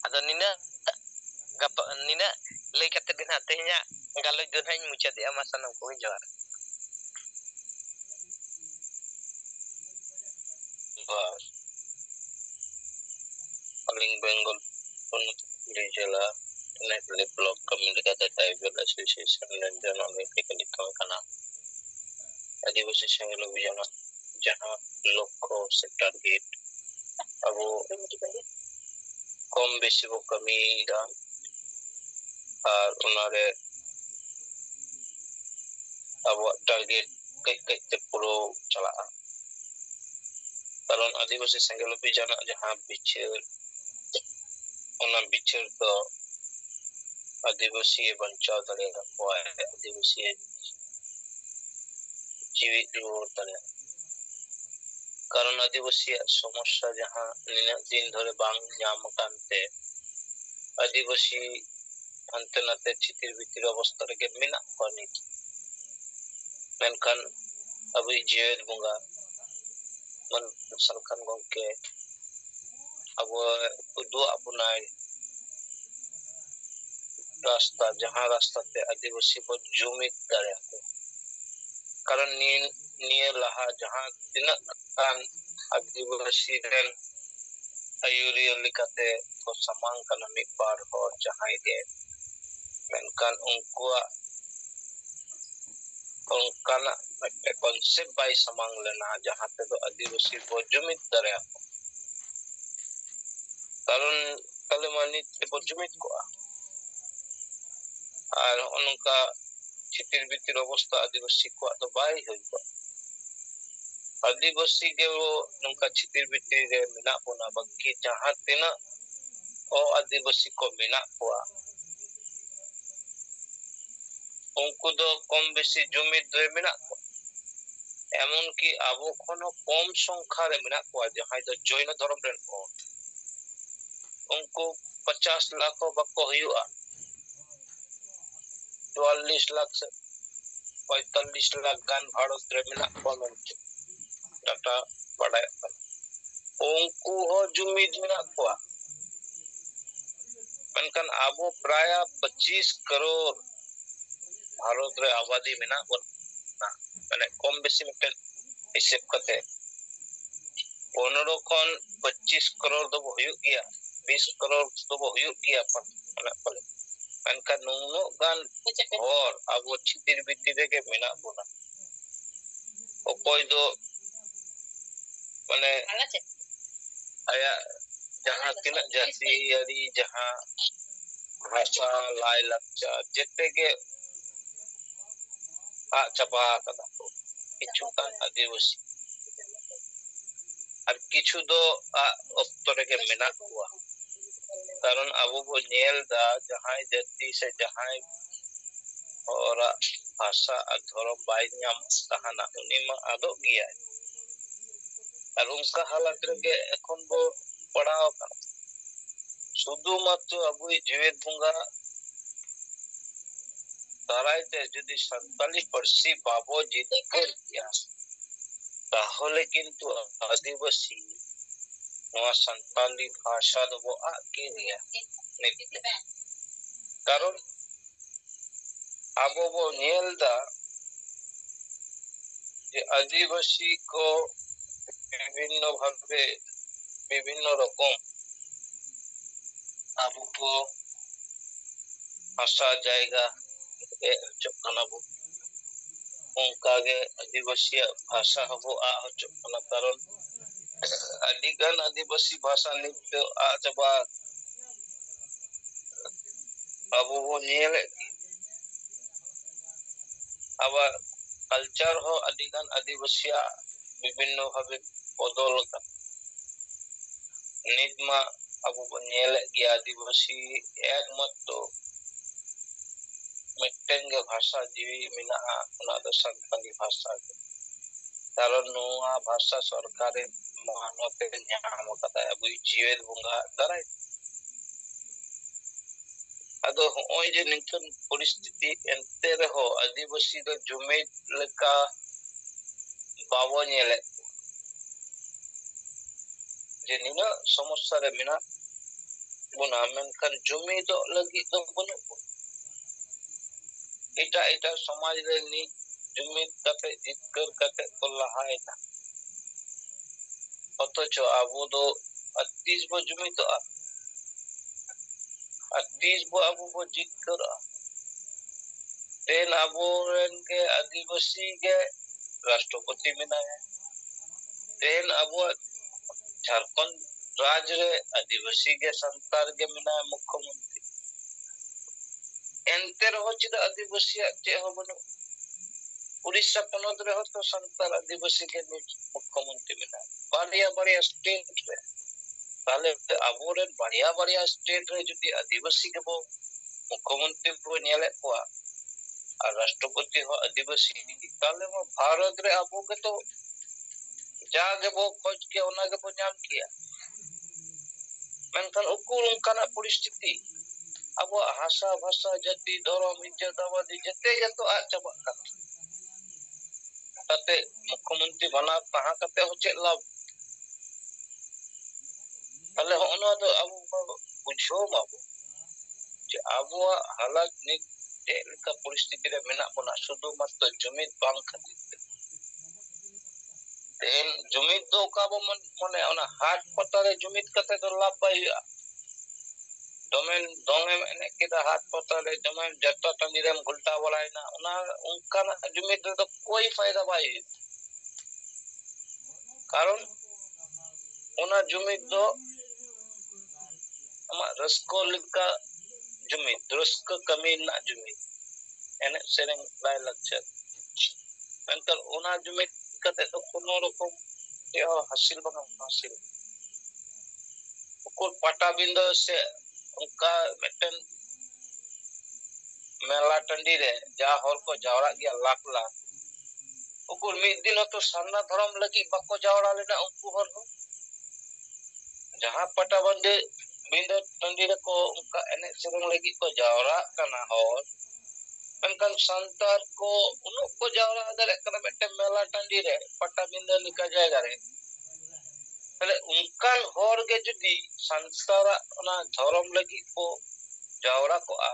ado nina gapa nina lay kate dina tehnya galoj do hain muchat ya masanam ko jawar bas paling Bengal pun di jela naik blog communicated tribal association dan journal electrical kana आदिवासी संघ लोग जहाँ लक्ष्य से target अब कम बेसी वो कमी और उन्होंने अब टारगेट कई ते पूरा चला कारण आदिवासी संघ लोग जहाँ बिचर तो आदिवासी बंचाव दरेगा हुआ है आदिवासी जीवित रूप दरेगा कारण आदिवासी समस्या जहाँ दिन धरे बांग नाम कांते आदिवासी अंते नाते चितिर बितिर अवस्था के मिना पानी मेनकान अभी जेद बुंगा मन सरकार गोंके अब उदो अपनाए रास्ता जहाँ रास्ता ते आदिवासी को जुमित करे कारण निये लहा जहाँ दिन कान आदिवासी रेन आयुरिया लिखाते को समान करना मिट बार हो जहाँ के मेनकान उनका कॉन्सेप्ट बाई समान लेना जहाँ पे तो आदिवासी को जुमित करे कारण कल मानी ते जुमित को और उनका चितिर बितिर अवस्था आदिवासी को तो बाई हो आदिवासी के वो उनका चितिर बितिर रे मिना होना बाकी जहाँ तेना ओ आदिवासी को मिना हुआ उनको तो कम बेसी जुमित रे मिना एमन की आबो कोनो कम संख्या रे मिना को जहाँ तो जैन धर्म रे उनको 50 लाख बको हुआ 44 लाख से 45 लाख गान भारत रे मिना को टाटा बड़ा उनको हो जुमित मिना को मेनकान आबो प्राय 25 करोड़ भारत रे आबादी मिना माने कम बेसी मिटन हिसाब करते 15 खन 25 करोड़ दो हुयुग गया 20 करोड़ दो हुयुग गया माने बोले मेनकान नुनो गान और आबो चितिर बितिर के मिना बोना ओकोय दो माने आया जहाँ तिना जाति यारी जहाँ भाषा लाय लक्ष्य जेते के चबा कदा किछु कान आदिवासी और किछु दो अक्तरे के मिना हुआ कारण अबो वो नेल दा जहाँ जाति से जहाँ और भाषा और धर्म बाई नाम कहाना उनी मा आदो गया और उनका हालत रे एखन बो पढ़ाओ शुद्ध मात्र अबो जीवित बुंगा दारायते যদি संताली परसी बाबो जिकर किया তাহলে কিন্তু आदिवासी नवा संताली भाषा दो वो आके गया कारण अब वो नेलदा যে आदिवासी को विभिन्न भावे विभिन्न रकम अब को भाषा जाएगा चुनाव उनका के आदिवासी भाषा हबो चुना कारण अधिकन आदिवासी भाषा नित्य आजबा अब वो नियले अब कल्चर हो अधिकन आदिवासी विभिन्न भावे बदल का नित्मा अब वो नियले की आदिवासी एकमात्र मिट्टेन के भाषा जीवी मिना उना दो संताली भाषा के कारण नुआ भाषा सरकारे मानवते ᱧᱟᱢ ᱠᱟᱫᱟ ᱟᱵᱚ ᱡᱤᱣᱮᱫ ᱵᱚᱸᱜᱟ ᱫᱟᱨᱟᱭ ᱟᱫᱚ ᱦᱚᱸᱜᱼᱚᱭ ᱡᱮ ᱱᱤᱝᱠᱟᱹᱱ ᱯᱚᱨᱤᱥᱛᱷᱤᱛᱤ ᱮᱱᱛᱮ ᱨᱮᱦᱚᱸ ᱟᱹᱫᱤᱵᱟᱹᱥᱤ ᱫᱚ ᱡᱩᱢᱤᱫ ᱞᱮᱠᱟ ᱵᱟᱵᱚ ᱧᱮᱞᱮᱫ ᱡᱮ ᱱᱤᱱᱟᱹᱜ ᱥᱚᱢᱚᱥᱥᱟ ᱨᱮ ᱢᱮᱱᱟᱜ ᱵᱚᱱᱟ ᱢᱮᱱᱠᱷᱟᱱ ᱡᱩᱢᱤᱫᱚᱜ ᱞᱟᱹᱜᱤᱫ ᱫᱚ ᱵᱟᱹᱱᱩᱜ ᱵᱚᱱᱟ ᱮᱴᱟᱜ ᱥᱚᱢᱟᱡᱽ ᱨᱮ ᱱᱤᱛ ᱡᱩᱢᱤᱫ ᱠᱟᱛᱮ ᱡᱤᱛᱠᱟᱹᱨ ᱠᱟᱛᱮ ᱠᱚ ᱞᱟᱦᱟᱭᱮᱱᱟ অথচ আবো তো তিস বো জুমিদᱚᱜᱼᱟ আর তিস বো আবো বো জিতᱠᱟᱹᱨᱚᱜᱼᱟ तेन आबो रेन के आदिवासी के राष्ट्रपति मेनाया तेन आबो झारखंड राज्य रे आदिवासी के संतार के मेनाया मुख्यमंत्री एंते रहो चिदा आदिवासी चे हो बनो उड़ीसा पनोत रे हो तो संतार आदिवासी के मुख्यमंत्री मेनाया बारिया स्टेट रे ताले आबो रेन बारिया स्टेट रे जुदी आदिवासी के बो मुख्यमंत्री को नेले कोआ और राष्ट्रपति हो आदिवासी ताले में भारत रे आबो के तो जागे बो खोज के ओना के बो नाम किया मेनखान उकुर उनकाना परिस्थिति आबो भाषा जाति धर्म इज्जत आबादी जते जतो आ चबा ताते मुख्यमंत्री बना कहां कते हो चे लाभ ताले होनो तो आबो बुझो माबो जे आबो हालात नि का परिस्थिति रे मेना बना शुद्ध मात्र जुमिद बांग खातिर तेन जुमिद दो का बो मने ओना हाट पतारे जुमिद कते तो लाभ पाई दोंगे मैंने किदा हाट पतारे दोमेन जत्ता तंदिरम घुलटा बलायना ओना उनका जुमिद तो कोई फायदा पाई कारण ओना जुमिद दो अमा रस्को लिका जुमिद रस्को कमी ना जुमिद एने सेरेंग लाय लक्ष्य मेंटल ओना जुमिद कते तो कोनो रकम यो हासिल बना हासिल को पाटा बिंदु से उनका मेटन मेला टंडी रे जा हर को जावरा गया लाख उकुर मिद दिन तो सारना धर्म लगी बको जावरा लेना उनको हर हो जहां पाटा बंदे बिंदु टंडी रे को उनका एने सेरेंग लगी को जावरा कना और मेनकान संतार को उनु को जावरा दरे कना मेटन मेला टंडी रे पाटा बिंदु लिका जायगा रे तले उनकान हर के जुदी संसार ओना धर्म लगी को जावरा को आ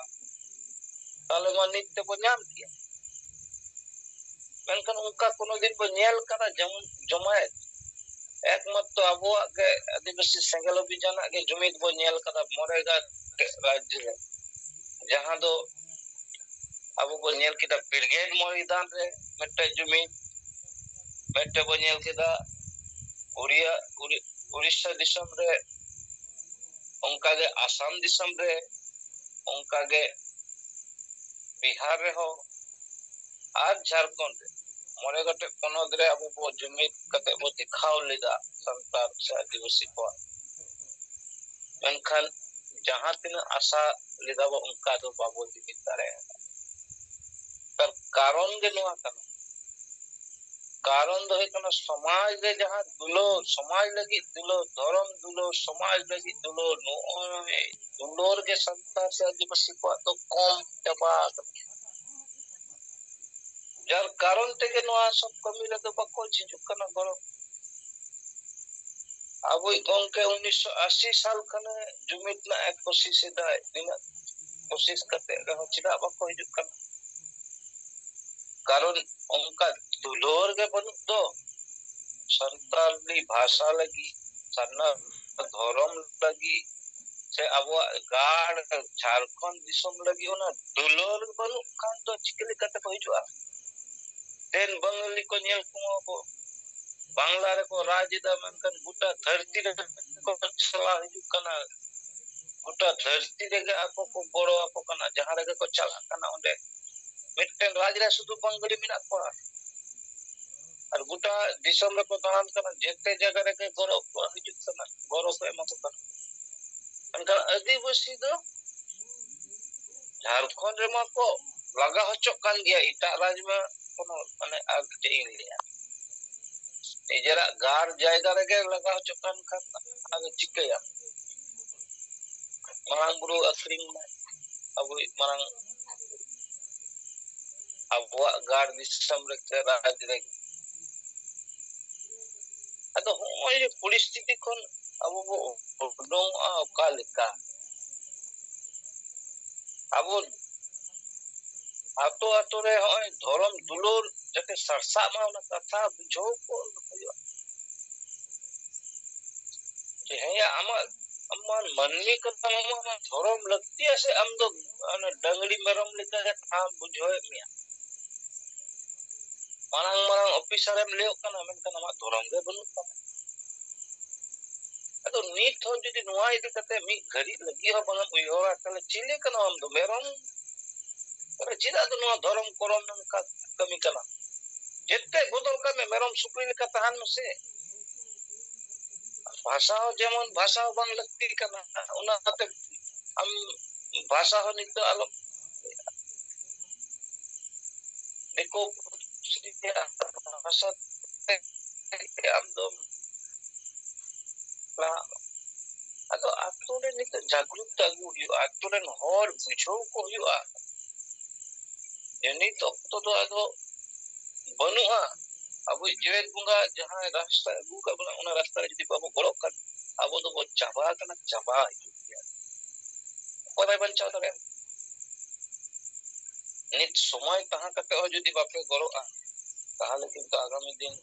ताले मानित ते को नाम किया मेनखान उनका कोनो दिन को नेल करा जमायत एकमात्र आबो के आदिवासी सेंगल अभियान के जुमिद बो नेल करा मोरेगा राज्य रे जहां दो आबो बो नेल किदा ब्रिगेड मैदान रे मेटे जुमिद मेटे बो नेल किदा उड़ीसा दिसम रे उनका के आसाम दिसम रे उनका के बिहार रे हो आज झारखंड मोरे गटे पनोत रे अब बो जुमिद कते बो दिखाव लेदा संतार से आदिवासी को मेनखान जहां तीन आशा लेदा बो उनका तो बाबो जुमिद दारे तर कारण गे नोआ कना कारण दो कना समाज रे जहां दुलो समाज लगी दुलो धर्म दुलो समाज लगी दुलो नो दुलोर के संतार से आदिवासी को तो कम चबा जार कारण तेगे नोआ सब कमी रे तो बको चिजुकना गरो अब गंके 1980 साल खने जुमिद ना एक कोशिश दाय दिना कोशिश करते रहो चिदा बको हिजुकना कारण उनका दुलोर के बनु दो संताली भाषा लगी सन्ना धर्म लगी से अब गाड़ झारखंड दिसम लगी होना दुलोर बनु कान तो चिकली कते को हिजुआ तेन बंगाली को नेल को बांग्ला रे को राजदा मनकन गुटा धरती रे को चला हिजु कना गुटा धरती रे आको को बड़ो आको कना जहां रे को चला कना ओंडे मिटन राज रे सुदु बंगाली मिना को और गुटा दिसम रे को दान कना जेते जगह रे के गौरव को हिजु कना गौरव को एमा को कना मनकन आदिवासी दो झारखंड रे मा को laga hocok kan dia itak raj ma kono mane ag ceing dia nijera gar jayga rege laga hocok kan ag cikaya marang buru akring abu marang abuak gar disam rek raj rek ado hoy परिस्थिति kon abu bo dong kalika abu ato ato re hoy dhorom dulur jate sarsa ma ona katha bujho ko je ya aman manni kata ma dhorom lakti ase am do ana dangli merom lika tha bujho mia marang officer em leo kana men kana ma dhorom ge banu ado nit ho jodi nuwa idi kate mi gari lagi ho bangam uyora kala chile kana am do merom kara chida do nuwa dhorom korom ka kami kana jette bodol kame merom sukri lika tahan mese भाषा जेमन भाषा बन लगती करना उना ते हम भाषा हो नित आलो देखो भाषा हम दो ला अतो आतुरे नित जागरूक अगु हुयो आतुरे हर बुझो को हुयो एनी तो अदो बनुआ अब जेवेत बुंगा जहां रास्ता अगु का बना उना रास्ता जदी बाबू गड़ो कर अब तो वो चाबा कना चाबा कोदाय बंचाव तरे नित समय कहां कते हो जदी बापे गड़ो ताहले किंतु आगामी दिन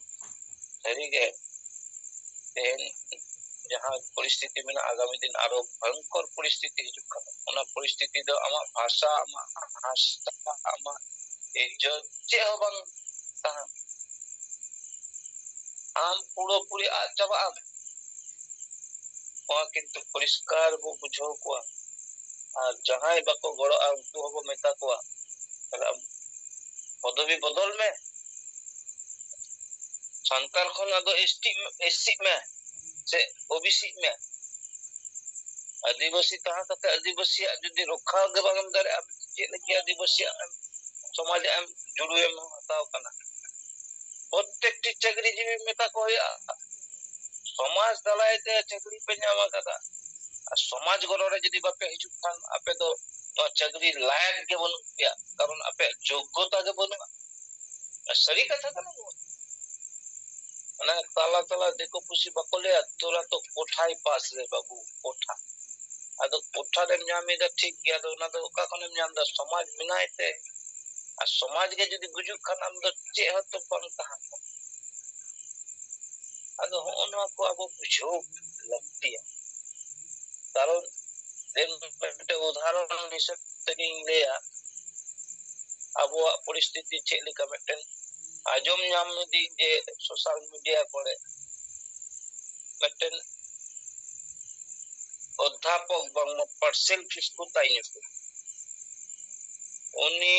सरी गे तेन जहां परिस्थिति में आगामी दिन आरो भयंकर परिस्थिति हिजुक खाना उना परिस्थिति दो आमा भाषा आमा भाषा आमा इज्जत चे हो बंग ताहा आम पूरो पूरी चाबा आम वहां किंतु परिष्कार वो बुझो को और जहां बाको गड़ो उनको हो मेता को पदवी बदल में संतार खन आदो एससी में से ओबीसी में आदिवासी तहा कते आदिवासी जदी रखा गे बागम दारे अब जे लगी आदिवासी समाज एम जुड़ू एम हताव कना प्रत्येकटी चाकरी जीवी मेता को समाज दलायते चाकरी पे नामा कदा समाज गरो रे जदी बापे हिजुक खान आपे तो चाकरी लायक के बनु या कारण आपे योग्यता के बनु सरी कथा कना ना ताला ताला देखो पुसी बकोले तोरा तो कोठाई पास रे बाबू कोठा आदो कोठा रे न्यामी दा ठीक गया तो ना तो का कोने न्याम दा समाज मिनाइते आ समाज के जदी गुजु खान हम दो चे हत पन कहा आदो होना को अब बुझो लगती है कारण दिन पे उदाहरण हिसाब तक लेया अब परिस्थिति चे लेका मेटन आजम ᱧᱟᱢ दी जे सोशल मीडिया करे मेटन अध्यापक बंग पार्सल किसको ताइने को उनी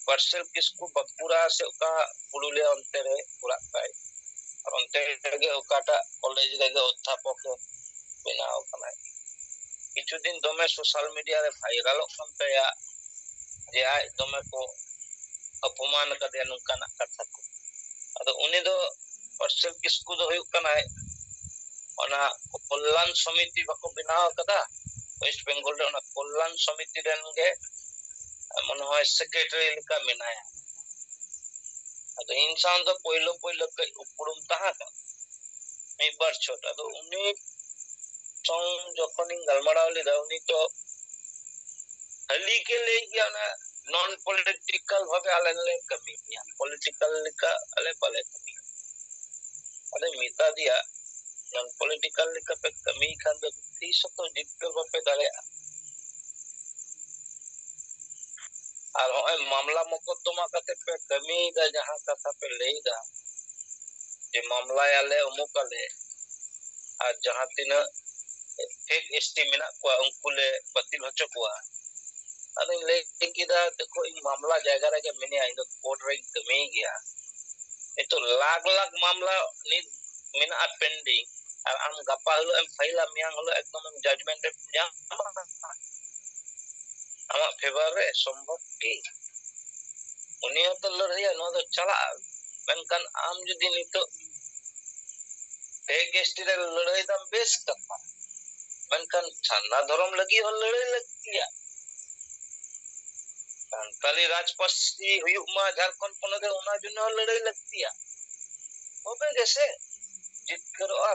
पार्सल किसको बकुरा से का पुरुले अंते रे पुरा काय और अंते गे ओकाटा कॉलेज गे अध्यापक बनाओ कना किछु दिन दमे सोशल मीडिया रे वायरल कंते या जे आय दमे को अपमान कदे नुकाना कथा को अदो उनी दो पार्सल किसको दो हुयो कना ओना कल्याण समिति बको बनाव कदा वेस्ट बंगाल रे ओना कल्याण समिति रेन गे मन होय सेक्रेटरी लिका मिनाया अदो इंसान तो पहिलो के उपरुम ताहा का मी बार छोटा तो उनी संग जखन गलमडावली दाउनी तो हली के ले गया ना नॉन पॉलिटिकल भावे आले कमिया पॉलिटिकल लिका आले पाले कमिया अरे मिता दिया नॉन पॉलिटिकल लिका पे कमी खान तो 30 तो जितकर बापे दाले और होय मामला मुकदमा कते पे कमी दा जहां कथा पे लेगा जे मामला आले उमुकले और जहां तिना फेक एसटी मिना को उनकुले बातिल होचो को अरे ले किदा देखो इन मामला जायगा रे मिने आइनो कोर्ट रे कमी गया ये तो लाख लाख मामला नि मिना पेंडिंग और हम गपा हलो एम फाइल मियां हलो एकदम जजमेंट या आमा फेवर रे संभव की ᱩᱱᱤ ᱦᱚᱸᱛᱚ ᱞᱟᱹᱲᱦᱟᱹᱭᱟ ᱱᱚᱣᱟ ᱫᱚ ᱪᱟᱞᱟᱜᱼᱟ ᱢᱮᱱᱠᱷᱟन ᱟᱢ ᱡᱩᱫᱤ ᱱᱤᱛᱚᱜ ᱮᱥᱴᱤ ᱨᱮ ᱞᱟᱹᱲᱦᱟᱹᱭ ᱫᱟᱢ ᱵᱮᱥ ᱠᱟᱛᱷᱟ ᱢᱮᱱᱠᱷᱟन ᱥᱟᱨᱱᱟ ᱫᱷᱚᱨᱚᱢ ᱞᱟᱹᱜᱤᱫ ᱦᱚᱸ ᱞᱟᱹᱲᱦᱟᱹᱭ ᱞᱟᱹᱠᱛᱤᱭᱟ ᱥᱟᱱᱛᱟᱞᱤ ᱨᱟᱡᱽᱯᱟᱹᱨᱥᱤ ᱦᱩᱭᱩᱜ ᱢᱟ ᱡᱷᱟᱲᱠᱷᱚᱸᱰ ᱯᱚᱱᱚᱛ ᱨᱮ ᱚᱱᱟ ᱡᱚᱱᱱᱚ ᱦᱚᱸ ᱞᱟᱹᱲᱦᱟᱹᱭ ᱞᱟᱹᱠᱛᱤᱭᱟ ᱛᱚᱵᱮ ᱜᱮᱥᱮ ᱡᱤᱛᱠᱟᱹᱨᱚᱜᱼᱟ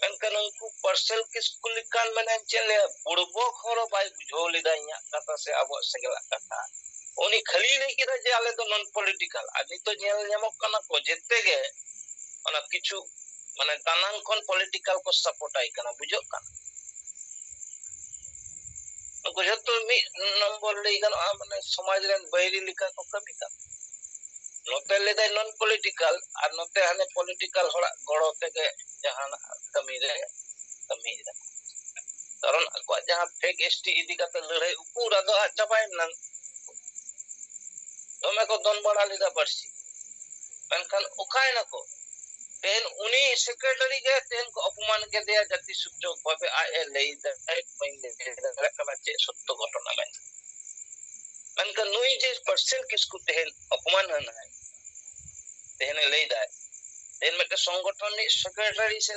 ᱢᱮᱱᱠᱷᱟन ᱩᱱᱠᱩ ᱯᱟᱨᱥᱮᱞ ᱠᱤᱥᱠᱩ ᱞᱮᱠᱟᱱ ᱢᱟᱱᱮ ᱪᱮᱫ ᱞᱟᱹᱭᱟ ᱵᱩᱲᱵᱚᱠ ᱦᱚᱲ ᱵᱟᱭ ᱵᱩᱡᱷᱟᱹᱣ ᱞᱮᱫᱟ ᱤᱧᱟᱹᱜ ᱠᱟᱛᱷᱟ ᱥᱮ ᱟᱵᱚᱣᱟᱜ ᱥᱮᱸᱜᱮᱞᱟᱜ ᱠᱟᱛᱷᱟ ᱩᱱᱤ ᱠᱷᱟᱹᱞᱤ ᱞᱟᱹᱭ ᱠᱮᱫᱟ ᱡᱮ ᱟᱞᱮ ᱫᱚ ᱱᱚᱱ ᱯᱚᱞᱤᱴᱤᱠᱟᱞ ᱟᱨ ᱱᱤᱛᱚᱜ ᱧᱮᱞ ᱧᱟᱢᱚᱜ ᱠᱟᱱᱟ ᱠᱚ ᱡᱮᱛᱮ ᱜᱮ ᱚᱱᱟ ᱠᱤᱪᱷᱩ ᱢᱟᱱᱮ ᱫᱟᱱᱟᱝ ᱠᱷᱚᱱ ᱯᱚᱞᱤᱴᱤᱠᱟल ᱠᱚ ᱥᱟᱯᱳर्टाई ᱠᱟᱱᱟ ᱵᱩᱡᱷᱟᱹᱜ ᱠᱟᱱᱟ ᱩᱱᱠᱩ ᱡᱷᱚᱛᱚ ᱢᱤᱫ ᱱᱚᱢᱵᱚᱨ ᱞᱟᱹᱭ ᱜᱟᱱᱚᱜᱼᱟ ᱢᱟᱱᱮ ᱥᱚᱢᱟᱡᱽ ᱨᱮᱱ ᱵᱟᱹᱭᱨᱤ ᱞᱮᱠᱟ ᱠᱚ ᱠᱟᱹᱢᱤ ᱠᱟᱱᱟ ᱱᱚᱛᱮ ᱞᱟᱹᱭᱫᱟᱭ ᱱᱚᱱ ᱯᱚᱞᱤᱴᱤᱠᱟल ᱟᱨ ᱱᱚᱛᱮ ᱦᱟᱱᱮ ᱯᱚᱞᱤᱴᱤᱠᱟल ᱦᱚᱲᱟᱜ ᱜᱚᱲᱚ ᱛᱮᱜᱮ ᱡᱟᱦᱟᱱᱟᱜ ᱠᱟᱹᱢᱤᱨᱮ ᱠᱟᱹᱢᱤᱭᱮᱫᱟ ᱠᱟᱨᱚᱱ ᱟᱠᱚᱣᱟᱜ ᱡᱟᱦᱟᱸ ᱯᱷᱮᱠ ᱮᱥᱴᱤ ᱤᱫᱤ ᱠᱟᱛᱮ ᱞᱟᱹᱲᱦᱟᱹᱭ ᱩᱠᱩᱨ ᱟᱫᱚ ᱟᱫ ᱪᱟᱵᱟᱭᱮᱱᱟ ᱫᱚᱢᱮ ᱠᱚ ᱫᱚᱱ ᱵᱟᱲᱟ ᱞᱮᱫᱟ ᱯᱟᱹᱨᱥᱤ ᱢᱮᱱᱠᱷᱟन ᱚᱠᱟᱭᱱᱟᱠᱚ तेन उनी सेक्रेटरी के तेन को अपमान के दिया जाति सूचक भावे आए लई दाय चे सत्य घटना में मेनका नुई जे पर्सन किसको तेन अपमान हन है तेन लई दाय तेन में के संगठन नि सेक्रेटरी से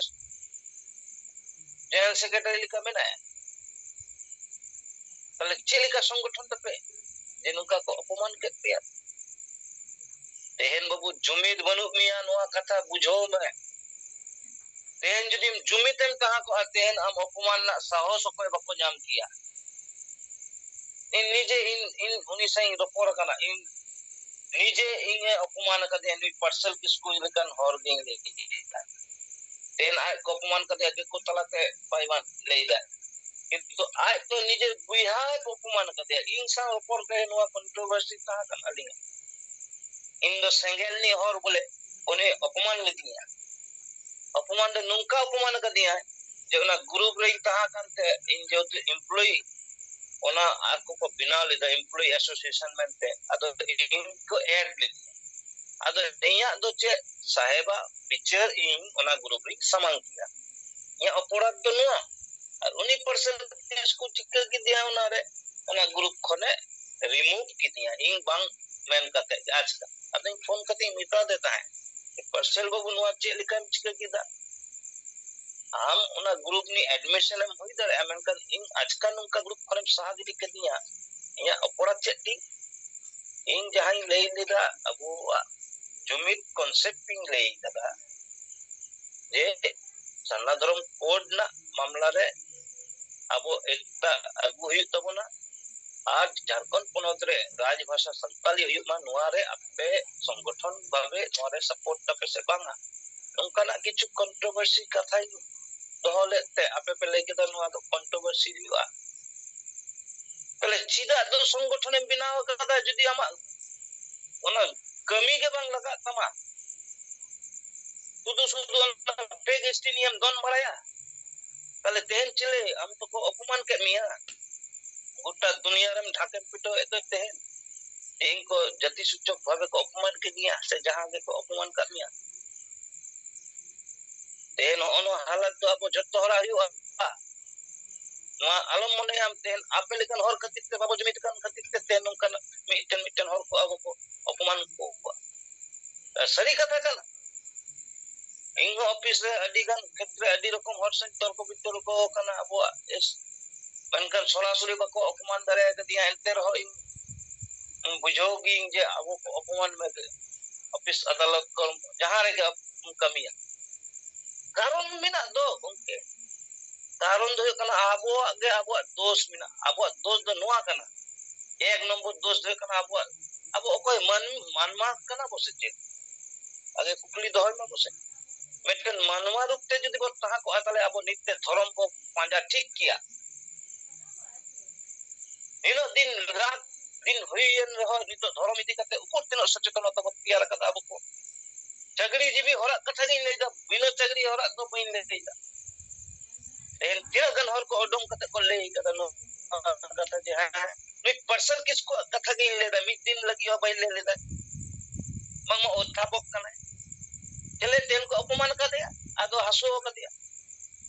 जनरल सेक्रेटरी लिखा में ना तले चेलिका संगठन तपे जे नुका को अपमान के दिया तेन बाबू जुमिद बनु मिया नोआ कथा बुझो में तेन जदि जुमितेम कहा को तेन हम अपमान ना साहस को बको नाम किया इन निजे इन उनी सही रपोर कना इन निजे इन अपमान कदे इन पर्सल किसको लेकन हर गेंग ले तेन आ को अपमान कदे के को तलाते पाइमान लेदा किंतु आ तो निजे बुइहा को अपमान कदे इन सा रपोर के नोआ कंट्रोवर्सी ता कन अलिंग इन दो सेंगेलनी हर बोले उन्हें अपमान ले दिया अपमान दे नुंका अपमान कर दिया जे उना ग्रुप रे तहा कानते इन जो एम्प्लॉय उना आको को बिना लेदा एम्प्लॉय एसोसिएशन मेंते अदो इनको ऐड ले अदो नैया दो चे साहेबा पिक्चर इन उना ग्रुप रे समांग किया ये अपराध तो नुआ और उनी पर्सन इसको चिक्कर की दिया उना रे उना ग्रुप खने रिमूव की दिया इन बांग मेन कते आज का अब फोन कते मिटा देता है पर्सल बाबू नुआ चे लिखा चिक्कर की दा आम उना ग्रुप नि एडमिशन एम होई दरे मेनकन इन आजकल उनका ग्रुप खने साहा गिरी के दिया या अपराध चेटी इन जहां ले लेदा अबो जुमित कांसेप्ट इन ले दादा जे सन्ना धर्म कोड ना मामला रे अबो एकता अगु हुई तबना आज झारखंड पनत रे राजभाषा संताली हुई मा नुआ रे आपे संगठन भावे नुआ रे सपोर्ट तपे से बांगा उनका किछु कंट्रोवर्सी कथा दोहले ते आपे पे लेके दा नुआ तो कंट्रोवर्सी हुआ तले चिदा दो संगठन एम बिनाव कदा जदी आमा ओना कमी के बांग लगा तमा सुदु सुदु पेग एसटी नियम दोन बड़ाया तले तेन चले हम तो को अपमान के मिया गोटा दुनिया रे ढाके पिटो ए तो तेन इनको जाति सूचक भावे को अपमान के दिया से जहां के को अपमान कर मिया तेन ono हालत तो अब जत्तो हरा हुआ नुआ आलम मने हम तेन आपे लेकन हर खातिर ते बाबू जमित kan खातिर ते तेन नोकन मिटन हर को अब को अपमान को सरी कथा कना इन ऑफिस रे अडी गान क्षेत्र अडी रकम हर से तर्क बितर्क को कना अब एस बनकर सरासरी बको अपमान दरे के दिया एंते रहो इन बुझोगी जे अब को अपमान में ऑफिस अदालत को जहां रे कमिया कारण मिना दो उनके कारण दो कना आबो आगे आबो दोष मिना आबो दोष दो नुआ कना एक नंबर दोष दो कना आबो ओकोय मानमा कना बसे चे आगे कुकली दोहय मा बसे मेटन मानवा रूप ते जदी बो तहा को ताले आबो नित्य धर्म को पांजा ठीक किया इन दिन रात दिन हुईन रहो नितो धर्म इदी कते ऊपर तिनो सचेतनता को तैयार कदा आबो को चगड़ी जीबी हरा कथा नहीं लेदा बिना चगड़ी हरा तो बइन लेदा एन तिरा गन हर को ओडम कते को ले कदा नो कथा जे हां नी पर्सन किसको कथा नहीं लेदा मिड दिन लगी हो बइन लेदा मंग म ओथापक कना चले तेन को अपमान कर दिया आदो हसो कर दिया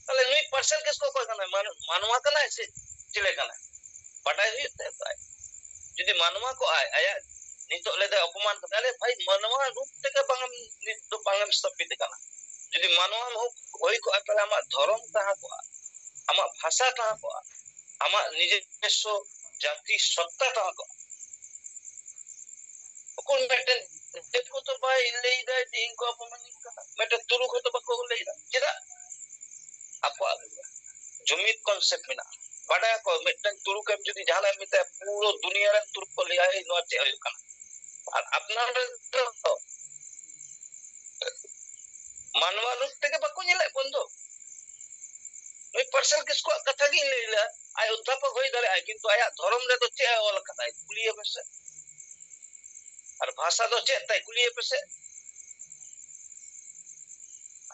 तले नुई पर्सन किसको को कना मानवा कना से चले कना पटाई हुई ते जदी मानवा को आया नितो ले दे अपमान कते अरे भाई मनवा रूप तक बांगम नित तो बांगम स्थापित kana जदि मानवा हो होई को अतला मा धर्म कहा को आमा भाषा कहा को आमा निजेस्व जाति सत्ता कहा को कोन मेटन देखो तो भाई लेदा दिन को अपमान kana मेटन तुरु को तो बको लेदा चेदा आपको जुमित कॉन्सेप्ट में बड़ा को मेटन तुरु के जदि जहां मिते पूरा दुनिया रे तुरु को लिया है नो चे होय kana और अपना मानवा रूप तक बको नेले बंदो ᱱᱩᱭ ᱯᱟᱨᱥᱮᱞ ᱠᱤᱥᱠᱩᱣᱟᱜ ᱠᱟᱛᱷᱟ ᱜᱤᱧ ᱞᱟᱹᱭᱫᱟ ᱟᱭ ᱚᱫᱽᱫᱷᱟᱯᱚᱠ ᱦᱩᱭ ᱫᱟᱲᱮᱭᱟᱜᱼᱟ ᱠᱤᱱᱛᱩ ᱟᱭᱟᱜ ᱫᱷᱚᱨᱚᱢ ᱨᱮᱫᱚ ᱪᱮᱫ ᱚᱞ ᱠᱟᱫᱟᱭ ᱠᱩᱞᱤᱭᱮ ᱯᱮᱥᱮ ᱟᱨ ᱵᱷᱟষᱟ ᱫᱚ ᱪᱮᱫ ᱛᱟᱭ ᱠᱩᱞᱤᱭᱮ ᱯᱮᱥᱮ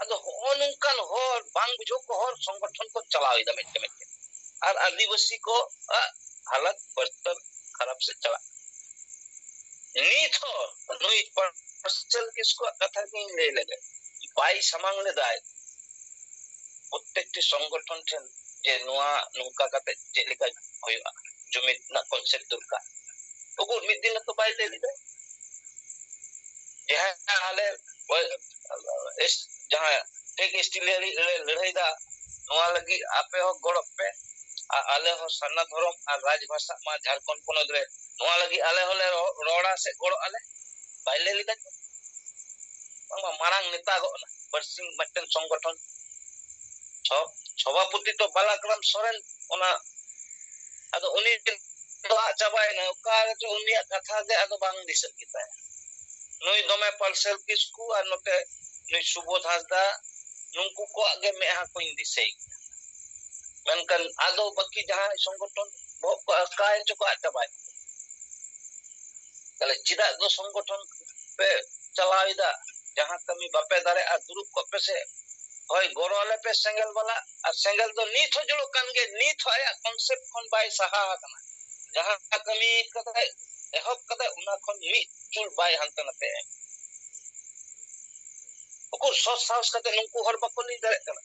ᱟᱫᱚ ᱦᱚᱸᱜᱼᱚ ᱱᱚᱝᱠᱟᱱ ᱦᱚᱲ ᱵᱟᱝ ᱵᱩᱡᱷᱟᱹᱣ ᱠᱚ ᱦᱚᱲ ᱥᱚᱝᱜᱚᱴᱷᱚᱱ ᱠᱚ ᱪᱟᱞᱟᱣᱮᱫᱟ ᱢᱤᱫᱴᱮᱱ ᱟᱨ ᱟᱹᱫᱤᱵᱟᱹᱥᱤ ᱠᱚ हालत बदतर खराब से चला नीत हो नुई पार्सल किसको कथा गिन ले लगे बाई सामांग ले दाय प्रत्येकटी संगठन ठेन जे नुआ नुका कते जेलिका होया जुमित ना कॉन्सेप्ट दुका ओको मिद दिन तो बाई ले लिदे जहां हाले इस जहां टेक स्टीलरी लड़ाई दा नुआ लगी आपे हो गड़प पे आले हो सन्ना धर्म और राजभाषा मा झारखंड पोनद रे नुआ लगी आले होले रोड़ा से गड़ो आले बाई ले लिदे मारांग नेता गो बरसिंग मटन संगठन सभापति तो बालाक्रम सोरेन ओना अदो उनी तो चाबाय ना का तो उनी कथा दे अदो बांग दिस किता नुई दोमे पार्सल किसकू और नोते नुई सुबोध हासदा नुंकू को आगे में हा कोई दिसै मेनकन आदो बाकी जहां संगठन बहुत काय चको चाबाय तले चिदा दो संगठन पे चलाइदा जहां कमी बापे दारे आ दुरुप को पे से होय गोरोले पे सेंगल वाला आ सेंगल तो नीथ हो जलो कानगे नीथ होया कांसेप्ट खन बाय सहा kana जहां कमी कदे एहब कदे उना खन मी चुल बाय हंत नते ओको सो साहस कते नुंकु हर बको नि दारे kana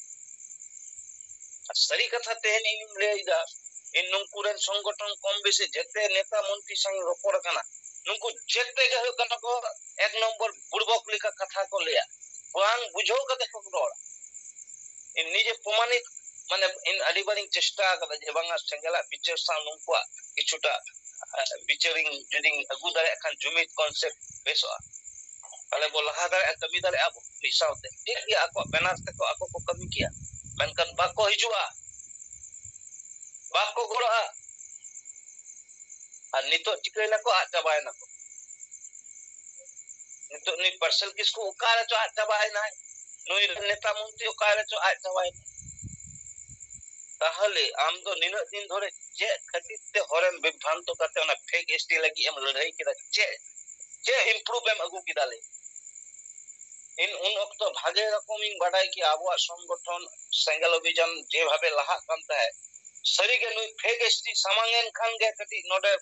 सरी कथा तेहन इन लेइदा इन नुंकु रेन संगठन कम बेसी जेते नेता मंत्री संग रोपड़ kana नुंकु जेते गे हो kana को एक नंबर बुड़बक लिका कथा को लिया बांग बुझो कते को रोड इन निजे प्रमाणित माने इन अडिबारिंग चेष्टा कदा जे बांगा सेंगला बिचार सा नुंकुआ किछुटा बिचारिंग जदिंग अगु दारे खान जुमित कॉन्सेप्ट बेसो ताले बो लहा दारे कमी दारे अब मिसावते ठीक गया ako बेनास ते को ako को कमी किया मेनकन बाको हिजुआ बाको गोड़ा और नितो चिकैला को आ चाबायना को नितो नि पार्सल किसको उकारे चो आ चाबायना नुई नेता मंत्री उकारे चो आ चाबायना ताहले आम तो निन दिन धरे जे खतिते हरेम विभ्रांत करते ओना फेक एसटी लगी एम लड़ाई किदा जे इंप्रूव एम अगु किदाले इन उन वक्त भागे रकम इन बाडाई कि आबुआ संगठन सेंगल अभियान जे भाबे लहा कांता है सरी के नुई फेक एसटी सामांगन खान गे कति नोडे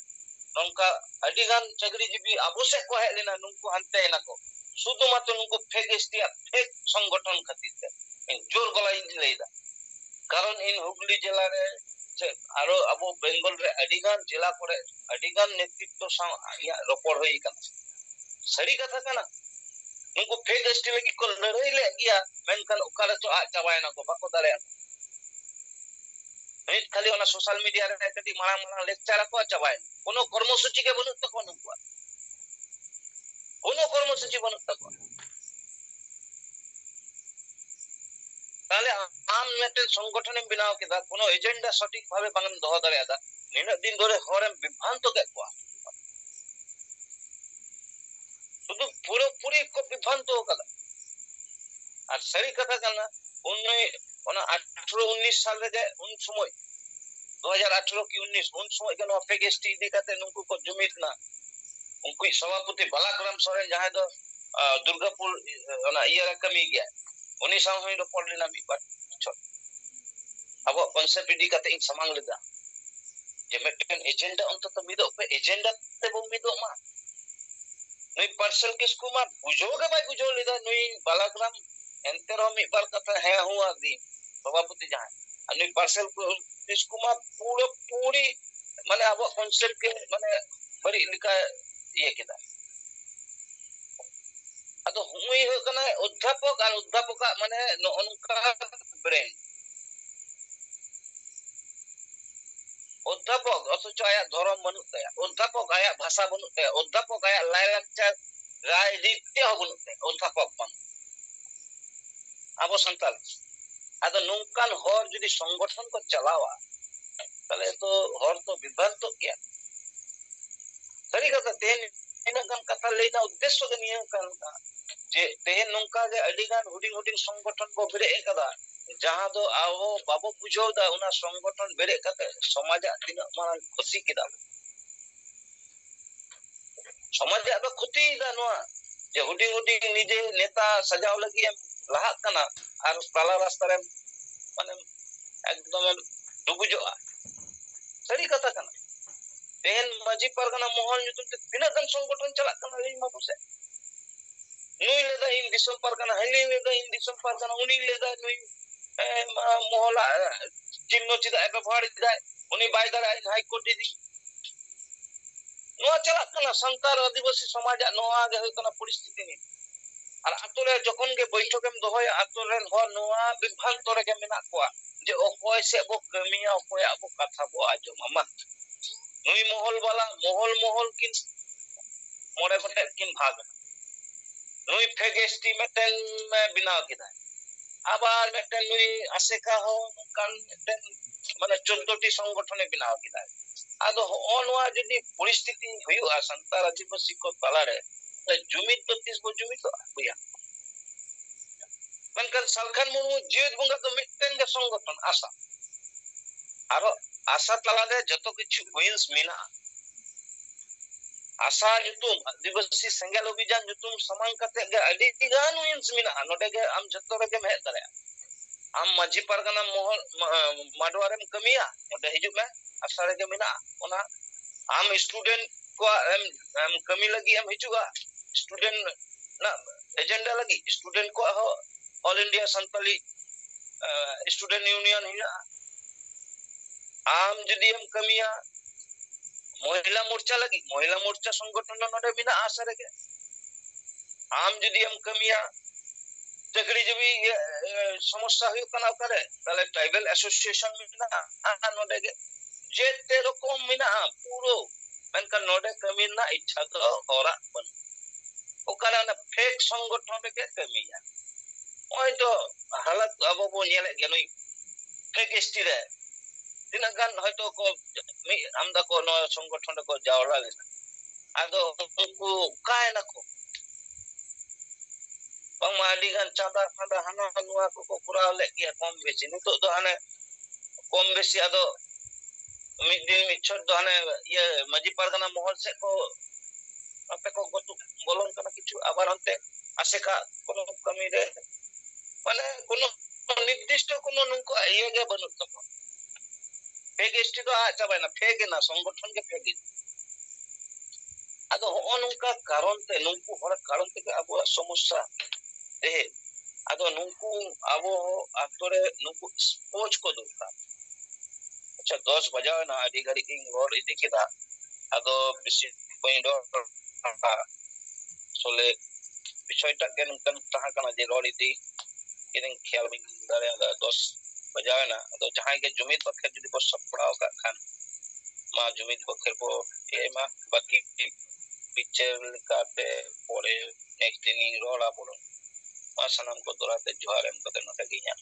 नंका अडिगान चगरी जीबी आबो से को हेलेना नुंकु हंते नको सुदु मात्र नुंकु फेक एसटी फेक संगठन खतिते इन जोर गला इन लेदा कारण इन हुगली जिला रे आरो अबो बेंगल रे अडिगान जिला करे अडिगान नेतृत्व सा या रोपड़ होई kana सरी कथा kana नुंकु फेक एसटी लगी को लड़ाई ले गया मेनकन ओकारे तो आ चाबायना को बाको दारे नित खाली ओना सोशल मीडिया रे कटी माना लेक्चर को चाबाय कोनो कर्मसूची के बनु तको नुकुआ कोनो कर्मसूची बनु तको ताले आम मेटे संगठन में बनाव केदा कोनो एजेंडा सटीक भावे बांगन दोह दारेदा निन दिन धरे हरेम विभ्रांत के को शुद्ध पूरे पूरी को विभ्रांत हो कदा और सही कथा करना उन्हें ओना 18 19 साल रे उन समय 2018 की 19 उन समय के नो फेक एसटी दिखाते नुंकु को जुमित ना उनको सभापति बालाक्रम सोरेन जहां दो दुर्गापुर ओना इयर कमी गया उनी साव होई रोपड़ लेना मी बात अब कॉन्सेप्ट दिखाते इन समांग लेदा जे मेटन एजेंडा अंत तो मिदो पे एजेंडा ते बो मिदो मा नुई पार्सल किसकु मा बुझोगे भाई बुझो लेदा नुई बालाक्रम एंतेरो मी बार कथा है हुआ दी सभापति जहां अनि पार्सल किसकु मा पूरी माने अब कॉन्सेप्ट के माने बड़ी लिखा ये केदा ᱟᱫᱚ ᱦᱩᱭ ᱦᱩᱭᱩᱜ ᱠᱟᱱᱟ ᱚᱫᱽᱫᱷᱟᱯᱚᱠ ᱟᱨ ᱚᱫᱽᱫᱷᱟᱯᱚᱠᱟᱜ ᱢᱟᱱᱮ ᱱᱚᱜᱼᱚ ᱱᱚᱝᱠᱟ ᱵᱨᱮᱱ অধ্যাপক অথচ আয়াত ধর্ম বানুক তায়া অধ্যাপক আয়াত ভাষা বানুক তায়া অধ্যাপক আয়াত লাইলাকচার রাজনীতি হো বানুক তায়া অধ্যাপক বান আবো সান্তাল আদো নংকান হর যদি সংগঠন কো চালাওয়া তাহলে তো হর তো বিভ্রান্ত গিয়া সারি কথা তেন ইনাগান কথা লেনা উদ্দেশ্য গে নিয়ে কান যে তেন নংকা গে আডিগান হুডিং হুডিং সংগঠন কো বেরে একাদা जहां दो आवो बाबो बुझो दा उना संगठन बेरे कते समाज तिना मारन खुशी किदा समाज दा खुती दा नोआ जे हुडी हुडी निजे नेता सजाव लगी एम लाहा कना आर ताला रास्ता रे माने एकदम डुबुजो सरी कथा कना तेन माजी परगना मोहन युतुम ते बिना गन संगठन चला कना ले मको से नुई लेदा इन दिसम परगना हली लेदा इन दिसम परगना उनी लेदा नुई मोहला चिन्ह चिदा व्यवहार दिदा उनी बाय दारा हाई कोर्ट दी नोआ चला कना संतार आदिवासी समाज नोआ गे होय कना परिस्थिति नि আর আতরে যখন গে বৈঠকেম দহয় আতরেন হ নোয়া বিভ্রান্ত রেগে মেনা কোয়া যে অকয় সে বো কামিয়া অকয় আবো কথা বো আজো মামা নুই মহল মহল কিন মোড়ে গটে কিন ভাগ নুই ফেগেস্টি মেটেন বিনাও কিদা আবার মেটেন নুই আশেকা হো কান মেটেন মানে 14টি সংগঠনে বিনাও কিদা আদো অনওয়া যদি পরিস্থিতি হইয়া সান্তার আদিবাসী কো তালারে জুমিত তো 30 বো জুমিত হইয়া মেনকান সালখান মুরমু জিয়ত বঙ্গা তো মিটেন গে সংগঠন আশা আর আশা তালারে যত কিছু উইন্স মিনা আশা যুতুম আদিবাসী সেঙ্গেল অভিযান যুতুম সমান কাতে গে আদি গান উইন্স মিনা নডে গে আম যত রেগে মে দারে আম মাঝি পারগানা মোহন মাডওয়ারেম কমিয়া নডে হিজু মে আশা রেগে মিনা ওনা आम स्टूडेंट को एम कमी लगी एम हिजुआ स्टूडेंट ना एजेंडा लगी स्टूडेंट को हो all India Santali student union Hina आम जदी एम कमिया महिला मोर्चा लगी महिला मोर्चा संगठन नडे बिना आशा रगे आम जदी एम कमिया तकड़ी जबी समस्या हुई कना करे ताले ट्राइबल एसोसिएशन मिना नडे गे जेते रकम मिना पूरो मेनका नोडे कमी ना इच्छा तो होरा बन ओकरा ना फेक संगठन के कमिया ओय तो हालत अब बो नेले गेनुई फेक एसटी रे तिना गान हयतो को आमदा को नो संगठन को जावला लेना आदो उनको काय ना को बंगाली गान चादा फादा हाना नुआ को पूरा ले गया कम बेसी नितो दो हाने कम बेसी आदो मिद दिन मिछर दो हाने ये मजी पारगाना मोहल से को आपे को गतु बोलन कना किछु आबार हनते आसेका कोनो कमी रे माने कोनो निर्दिष्ट कोनो नुको ये गे बनु तको फेक एसटी तो आ चाबाय ना फेक ना संगठन के फेक आदो हो नुका कारण ते नुको हर कारण ते आबो समस्या ए आदो नुको आबो आतरे नुको स्पोच को दरकार अच्छा 10 बजाओ ना आदि गाड़ी किंग रोड इदि किदा आदो बिसि पॉइंट सोले বিষয়টা কেন কেন তাহা কানা যে রড ইদি কিরিং খেয়াল বিন দারে 10 बजाओ ना तो जहां के जुमित पक्ष যদি को सपड़ाओ का खान मा जुमित पक्ष को ये मा बाकी पिक्चर काटे पड़े नेक्स्ट दिन रोला पड़ो मा सनम को दोराते जोहार एम कते नते गिया